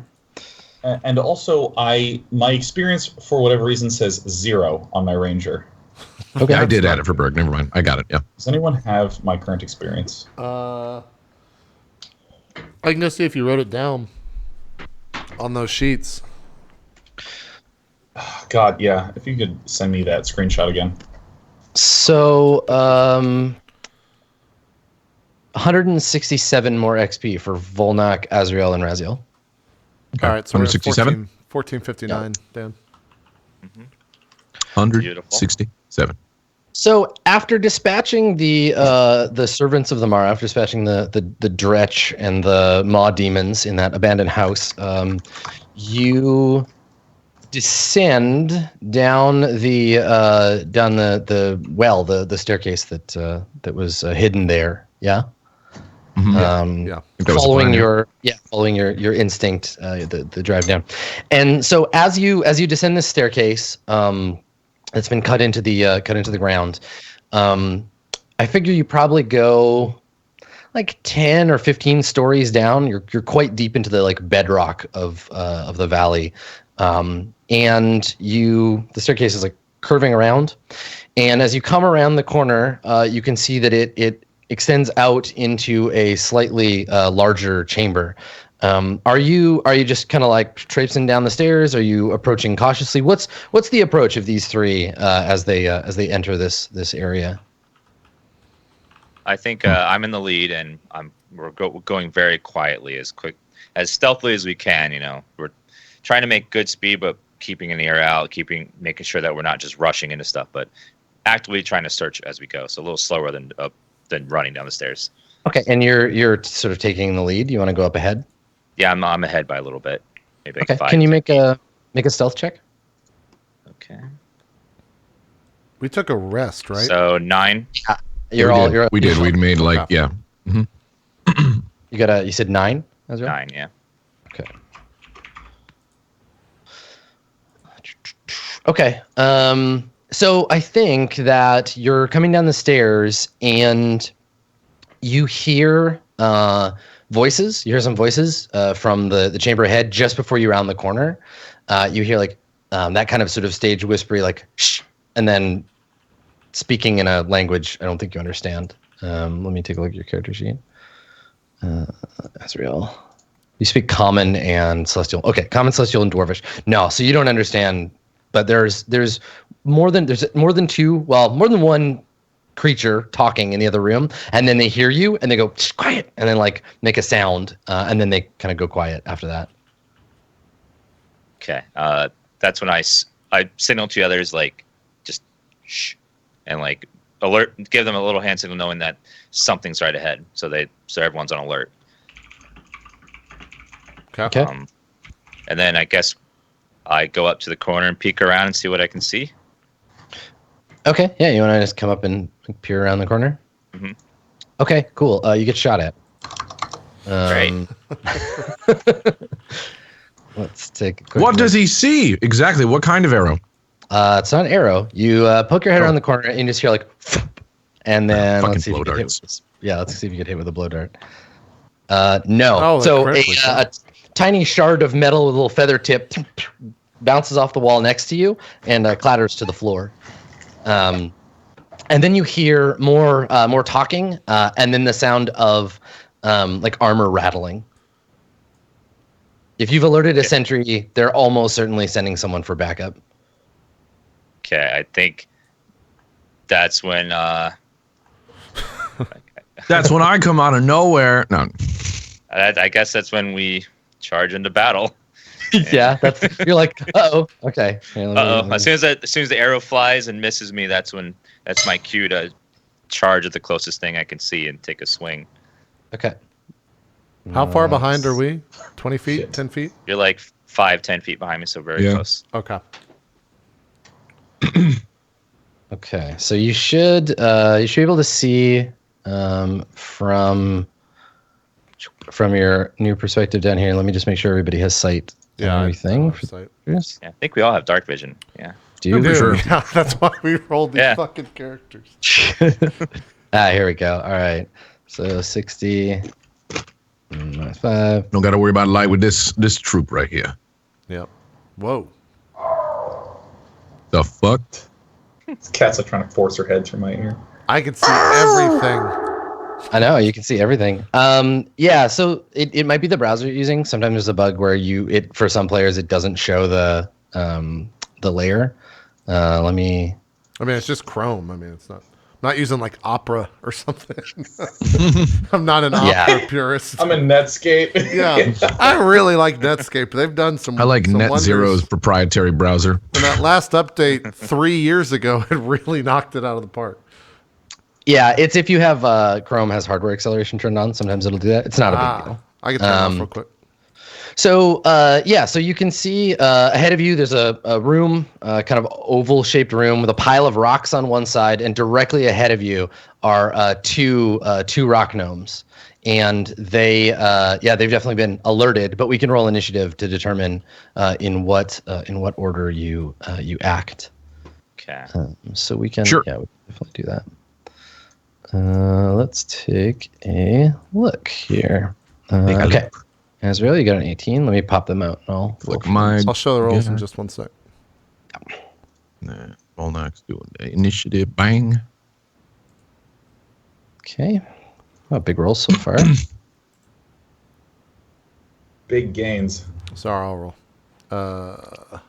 And also, my experience, for whatever reason, says 0 on my Ranger. Okay, I did add it for Berg. Never mind. I got it, yeah. Does anyone have my current experience? I can go see if you wrote it down on those sheets. God, yeah. If you could send me that screenshot again. So, 167 more XP for Volnak, Azrael, and Raziel. All right, so we're at 167? 1459, Dan. 167. So after dispatching the servants of the Mara, after dispatching the Dretch and the Maw demons in that abandoned house, you descend down the staircase that was hidden there. Yeah. Following your instinct, the drive down, and so as you descend this staircase, it's been cut into the ground. I figure you probably go like 10 or 15 stories down. You're quite deep into the like bedrock of the valley, and the staircase is like curving around, and as you come around the corner, you can see that it extends out into a slightly larger chamber. Are you just kind of like traipsing down the stairs? Are you approaching cautiously? What's the approach of these three as they enter this area? I think I'm in the lead, and we're going very quietly, as stealthily as we can. You know, we're trying to make good speed, but keeping an ear out, making sure that we're not just rushing into stuff, but actively trying to search as we go. So a little slower than running down the stairs. Okay, and you're sort of taking the lead. You want to go up ahead? Yeah, I'm ahead by a little bit. Maybe okay. Like 5. Can you make a stealth check? Okay. We took a rest, right? So 9. Yeah, we did. We made like yeah. Mm-hmm. You said 9? Azrael? 9, yeah. Okay. Okay. So I think that you're coming down the stairs and you hear voices. You hear some voices from the chamber ahead just before you round the corner. You hear like that kind of sort of stage whispery, like shh, and then speaking in a language I don't think you understand. Let me take a look at your character sheet. Azrael. You speak Common and Celestial. Okay, Common, Celestial, and Dwarvish. No, so you don't understand. But there's more than one creature talking in the other room, and then they hear you and they go quiet, and then like make a sound, and then they kind of go quiet after that. Okay. That's when I signal to the others, like, just shh, and like give them a little hand signal, knowing that something's right ahead, so everyone's on alert. Okay. And then I guess I go up to the corner and peek around and see what I can see. Okay. Yeah. You want to just come up and peer around the corner? Mm-hmm. Okay. Cool. You get shot at. Great. Let's take a quick What look. does he see? Exactly. What kind of arrow? It's not an arrow. You poke your head around the corner and you just hear like, and then Fucking let's see if blow you get hit darts. with this. Yeah, let's see if you get hit with a blow dart. No. Oh, So critically, a tiny shard of metal with a little feather tip bounces off the wall next to you and clatters to the floor. And then you hear more talking, and then the sound of like armor rattling. If you've alerted a sentry, they're almost certainly sending someone for backup. Okay, I think that's when That's when I come out of nowhere. No. I guess that's when we charge into battle. Yeah, you're like, uh-oh. Okay. Yeah, let me- As soon as the arrow flies and misses me, that's my cue to charge at the closest thing I can see and take a swing. Okay. How far behind are we? 20 feet? Shit. 10 feet? You're like 5-10 feet behind me, so very Yeah. close. Okay. Okay. So you should be able to see from your new perspective down here. Let me just make sure everybody has sight. And Yeah. everything. Yeah, I think we all have dark vision. Yeah. Do you? Dude, sure. yeah, that's why we rolled these Yeah. fucking characters. Here we go. All right. So 60 minus 5. Don't got to worry about light with this troop right here. Yep. Whoa. The fuck? Cat's like trying to force her head through my ear. I can see everything. I know you can see everything. Yeah, so it might be the browser you're using. Sometimes there's a bug where for some players it doesn't show the layer. I mean, it's just Chrome. I mean, it's not. not using like Opera or something. I'm not an Opera purist. I'm in Netscape. Yeah, I really like Netscape. They've done some. I like some NetZero's wonders. proprietary browser. And that last update 3 years ago, it really knocked it out of the park. Yeah, it's if you have Chrome has hardware acceleration turned on. Sometimes it'll do that. It's not a big deal. I can turn it off real quick. So so you can see ahead of you there's a room, kind of oval shaped room with a pile of rocks on one side, and directly ahead of you are two rock gnomes, and they've definitely been alerted. But we can roll initiative to determine in what order you act. Okay. So we can Sure. we can definitely do that. Let's take a look here. Okay. Azrael, you got an 18. Let me pop them out. And I'll show the rolls in just 1 sec. Volnak's doing the initiative. Bang. Okay. Oh, big rolls so far. Big gains. Sorry, I'll roll.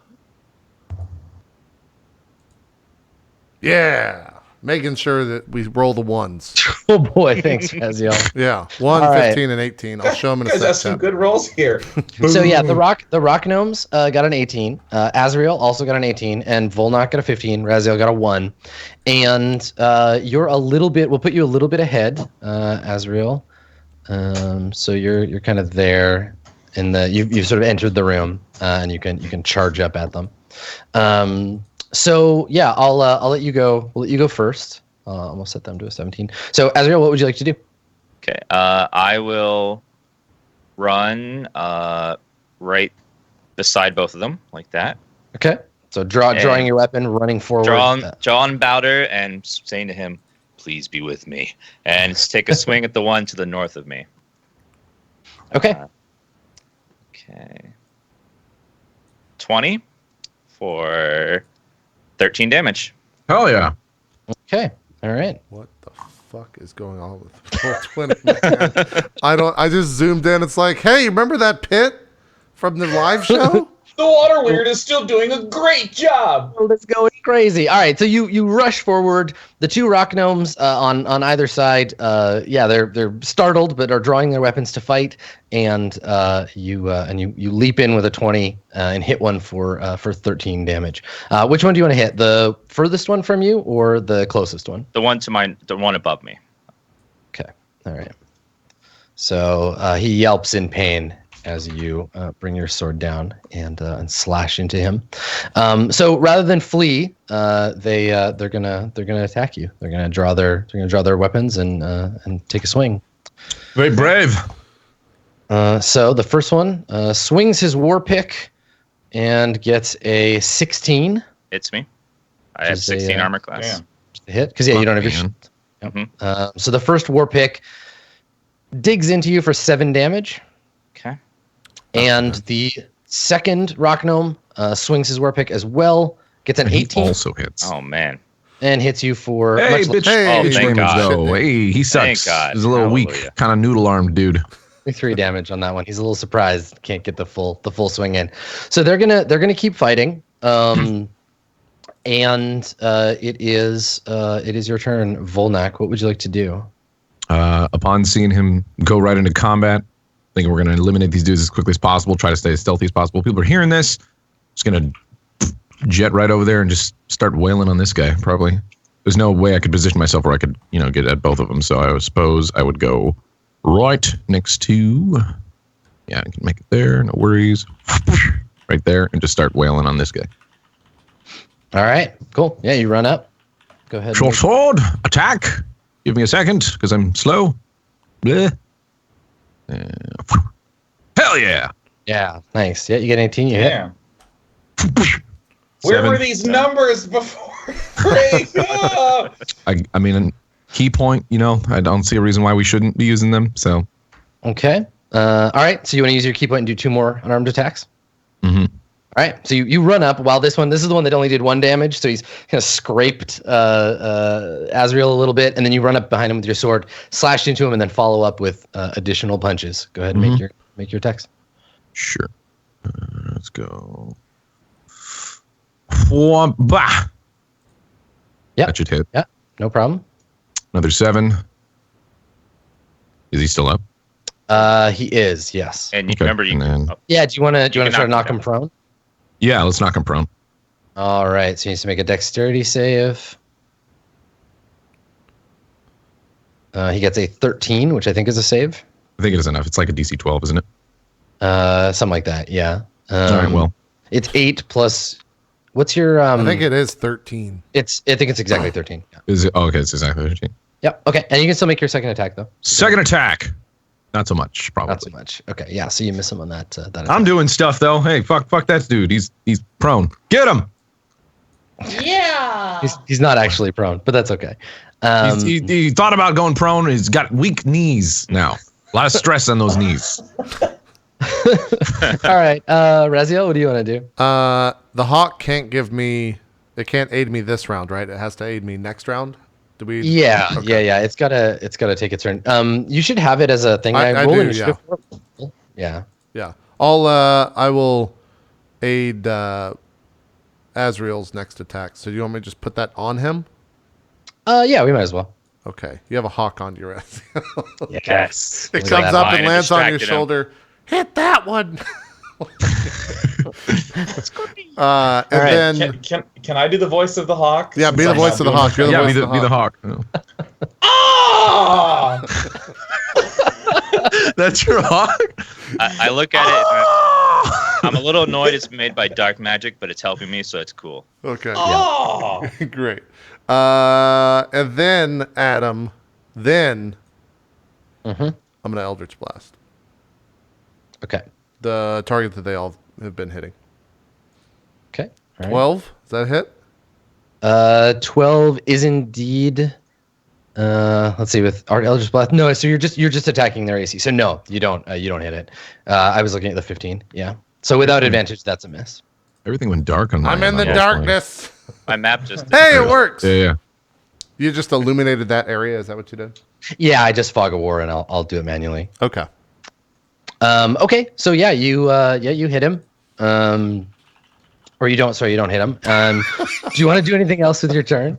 Yeah. Making sure that we roll the ones. Oh boy, thanks, Raziel. Yeah. 1, All 15, and 18. I'll show them in a You guys have sec. some good rolls here. So yeah, the rock gnomes got an 18. Azrael also got an 18, and Volnak got a 15. Raziel got a 1, and you're a little bit. We'll put you a little bit ahead, Azrael. So you're kind of there in the. You've sort of entered the room, and you can charge up at them. So yeah, I'll let you go. We'll let you go first. We'll set them to a 17. So Azrael, what would you like to do? Okay. I will run right beside both of them, like that. Okay. So drawing your weapon, running forward. Drawing Bowder and saying to him, "Please be with me," and take a swing at the one to the north of me. Okay. Okay. 20 for 13 damage. Hell yeah. Okay. All right. What the fuck is going on with roll 20, man? I just zoomed in. It's like, hey, remember that pit from the live show? The water weird is still doing a great job. Let's go crazy. All right, so you rush forward. The two rock gnomes on either side, they're startled but are drawing their weapons to fight, and you leap in with a 20 and hit one for 13 damage. Which one do you want to hit? The furthest one from you or the closest one? The one above me. Okay. All right. So he yelps in pain as you bring your sword down and slash into him. So rather than flee, they're gonna attack you. They're gonna draw their weapons and take a swing. Very brave. So the first one swings his war pick and gets a 16. Hits me. I have 16 armor class. Damn. Hit because you don't have your Man. Yep. Mm-hmm. So the first war pick digs into you for 7 damage. Okay. And the second rock gnome swings his war pick as well, gets an And he 18, also hits. Oh man. and hits you for Hey, much bitch. Hey, bitch thank damage, God. though. Hey, he sucks. Thank God. He's a little Hallelujah. weak, kind of noodle armed dude. 3 damage on that one. He's a little surprised, can't get the full swing in. So they're gonna keep fighting. And it is your turn, Volnak. What would you like to do? Upon seeing him go right into combat, thinking we're going to eliminate these dudes as quickly as possible, try to stay as stealthy as possible. People are hearing this. Just going to jet right over there and just start wailing on this guy, probably. There's no way I could position myself where I could, get at both of them. So I suppose I would go right next to... Yeah, I can make it there. No worries. Right there. And just start wailing on this guy. All right, cool. Yeah, you run up. Go ahead. Short sword. Attack. Give me a second, because I'm slow. Bleh. Hell yeah. Yeah, nice. Yeah, you get an 18. You hit. Damn. Where 7. were these numbers before? Great. Oh. I mean, key point, I don't see a reason why we shouldn't be using them. So, Okay. All right. So you want to use your key point and do 2 more unarmed attacks? Mhm. All right. So you run up while this is the one that only did 1 damage. So he's kind of scraped Azrael a little bit, and then you run up behind him with your sword, slashed into him, and then follow up with additional punches. Go ahead and make your attacks. Sure. Let's go. Bah. Yep. That should hit. Yeah. No problem. Another 7. Is he still up? He is, yes. And you Okay, remember, you and can, then- Yeah, do you want to can try to knock knock him him prone? Yeah, let's knock him prone. All right, so he needs to make a dexterity save. He gets a 13, which I think is a save. I think it is enough. It's like a DC 12, isn't it? Something like that, yeah. All right, well. It's 8 plus. What's your? I think it is 13. I think it's exactly 13. Yeah. Is it? Oh, okay, it's exactly 13. Yep. Okay, and you can still make your second attack though. Second attack. Not so much, probably. Not so much. Okay, yeah. So you miss him on that. That attack. I'm doing stuff though. Hey, fuck that dude. He's prone. Get him. Yeah. He's not actually prone, but that's okay. He thought about going prone. He's got weak knees now. A lot of stress on those knees. All right, Raziel, what do you want to do? The hawk can't give me. It can't aid me this round, right? It has to aid me next round. Do we? Yeah, Okay. yeah. It's gotta take its turn. You should have it as a thing. I roll do, initiative for it. Yeah. Yeah. I will aid Azrael's next attack. So do you want me to just put that on him? Yeah, we might as well. Okay. You have a hawk on your ass. Yes. It Look comes at up that. and Fine, it lands on your distracted him. shoulder. Hit that one. And right. then Can I do the voice of the hawk? yeah, be Since the I'm voice not of the doing hawk. You're the Yeah, voice be of the the hawk. hawk. Ah! That's your hawk? I look at it. I'm a little annoyed. It's made by dark magic, but it's helping me, so it's cool. Okay. Oh! Great. And then Adam, I'm gonna Eldritch Blast Okay. the target that they all have been hitting. Okay. All right. 12. Is that a hit? 12 is indeed. Let's see with Art Eldritch Blast. No, so you're just attacking their AC. So no, you don't hit it. I was looking at the 15. Yeah. So without advantage, that's a miss. Everything went dark on my I'm in the end. darkness. My map just. Hey, it works. Yeah. You just illuminated that area. Is that what you did? Yeah, I just fog of war and I'll do it manually. Okay. Okay. So yeah, you hit him. Or you don't. Sorry, you don't hit him. Do you want to do anything else with your turn?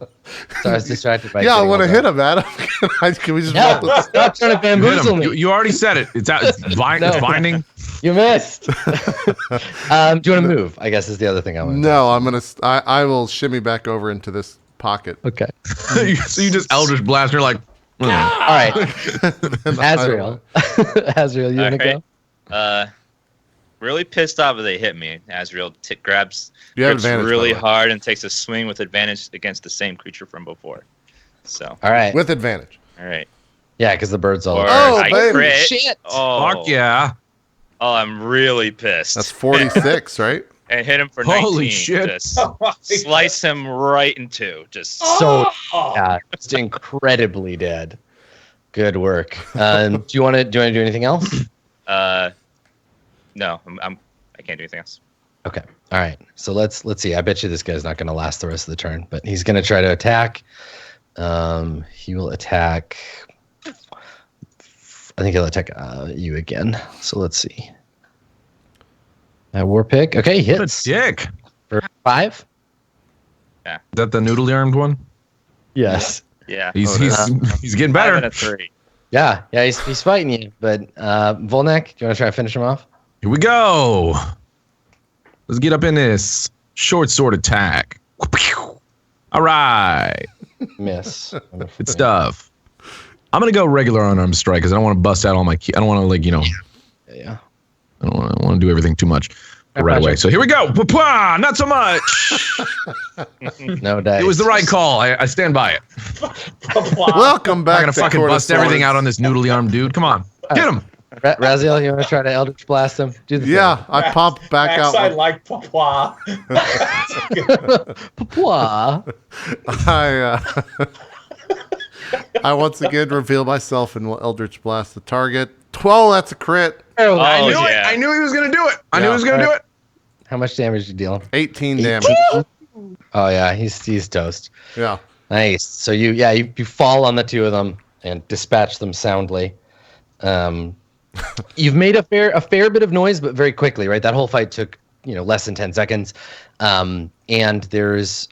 So I was distracted by. Yeah, I want to hit him. him, Adam. Can we just No, roll this? stop trying to You hit bamboozle him. me. You already said it. It's out. It's binding. You missed. Do you want to move? I guess is the other thing I want. No, I'm gonna. I will shimmy back over into this pocket. Okay. So you just Eldritch Blast. You're like, All right. And Azrael. Azrael, you want to All go? Really pissed off that they hit me. Azrael grabs You have grips advantage, by really the way. hard and takes a swing with advantage against the same creature from before. So, All right. with advantage. all right. Yeah, because the bird's all. Or Oh, I baby. crit. Shit. Oh, fuck yeah. Oh, I'm really pissed. That's 46, right? And hit him for 19. Holy shit. Just Oh my slice him right in two. Just So yeah, just incredibly dead. Good work. Do you want to do anything else? no, I can't do anything else. Okay. All right. So let's see. I bet you this guy's not going to last the rest of the turn, but he's going to try to attack. He will attack. I think he'll attack you again. So let's see. War pick. Okay, he What hits a dick. for 5. Is that the noodly armed one? Yes. Yeah. He's getting 5 better. and a 3. Yeah. He's fighting you, but Volnek, do you want to try to finish him off? Here we go. Let's get up in this short sword attack. All right. Miss. Good stuff. I'm going to go regular unarmed strike because I don't want to bust out all my key. I don't want to, Yeah. I don't want to do everything too much right away. So here we go. Pwah! Not so much. No dice. It was the right call. I stand by it. Welcome I'm back not going to fucking Court of bust everything Swords. out on this noodly armed dude. Come on. Get him. Raziel, you want to try to Eldritch Blast him? Do the Yeah, I pop back Max, out. I like Papa. Pwa. I once again reveal myself and will Eldritch Blast the target. 12, that's a crit. Oh, I knew yeah. it. I knew he was going to do it. I knew he was going to do it. How much damage did you deal him? 18 damage. Oh yeah, he's toast. Yeah. Nice. So you fall on the two of them and dispatch them soundly. You've made a fair bit of noise, but very quickly, right? That whole fight took less than 10 seconds, and there's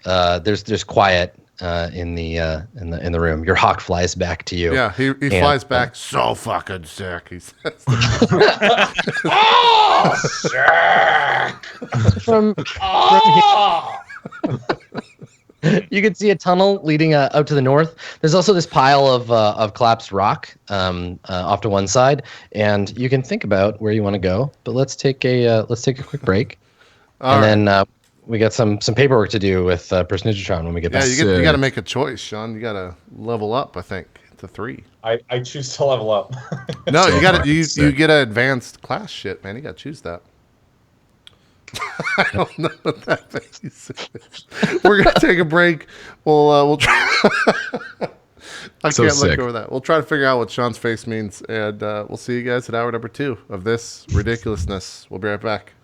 quiet in the room. Your hawk flies back to you. Yeah, he flies back so fucking sick. He says, Oh, sick! from Oh! you can see a tunnel leading out to the north. There's also this pile of collapsed rock off to one side, and you can think about where you want to go. But let's take a quick break, and then we got some paperwork to do with Personagetron when we get back. Yeah, you got to make a choice, Sean. You got to level up. I think to 3. I choose to level up. No, So you got far, to. You sick. get an advanced class shit, man. You got to choose that. I don't know what that face is. We're gonna take a break. We'll try. I So can't sick. let go of that. We'll try to figure out what Sean's face means, and we'll see you guys at hour number 2 of this ridiculousness. We'll be right back.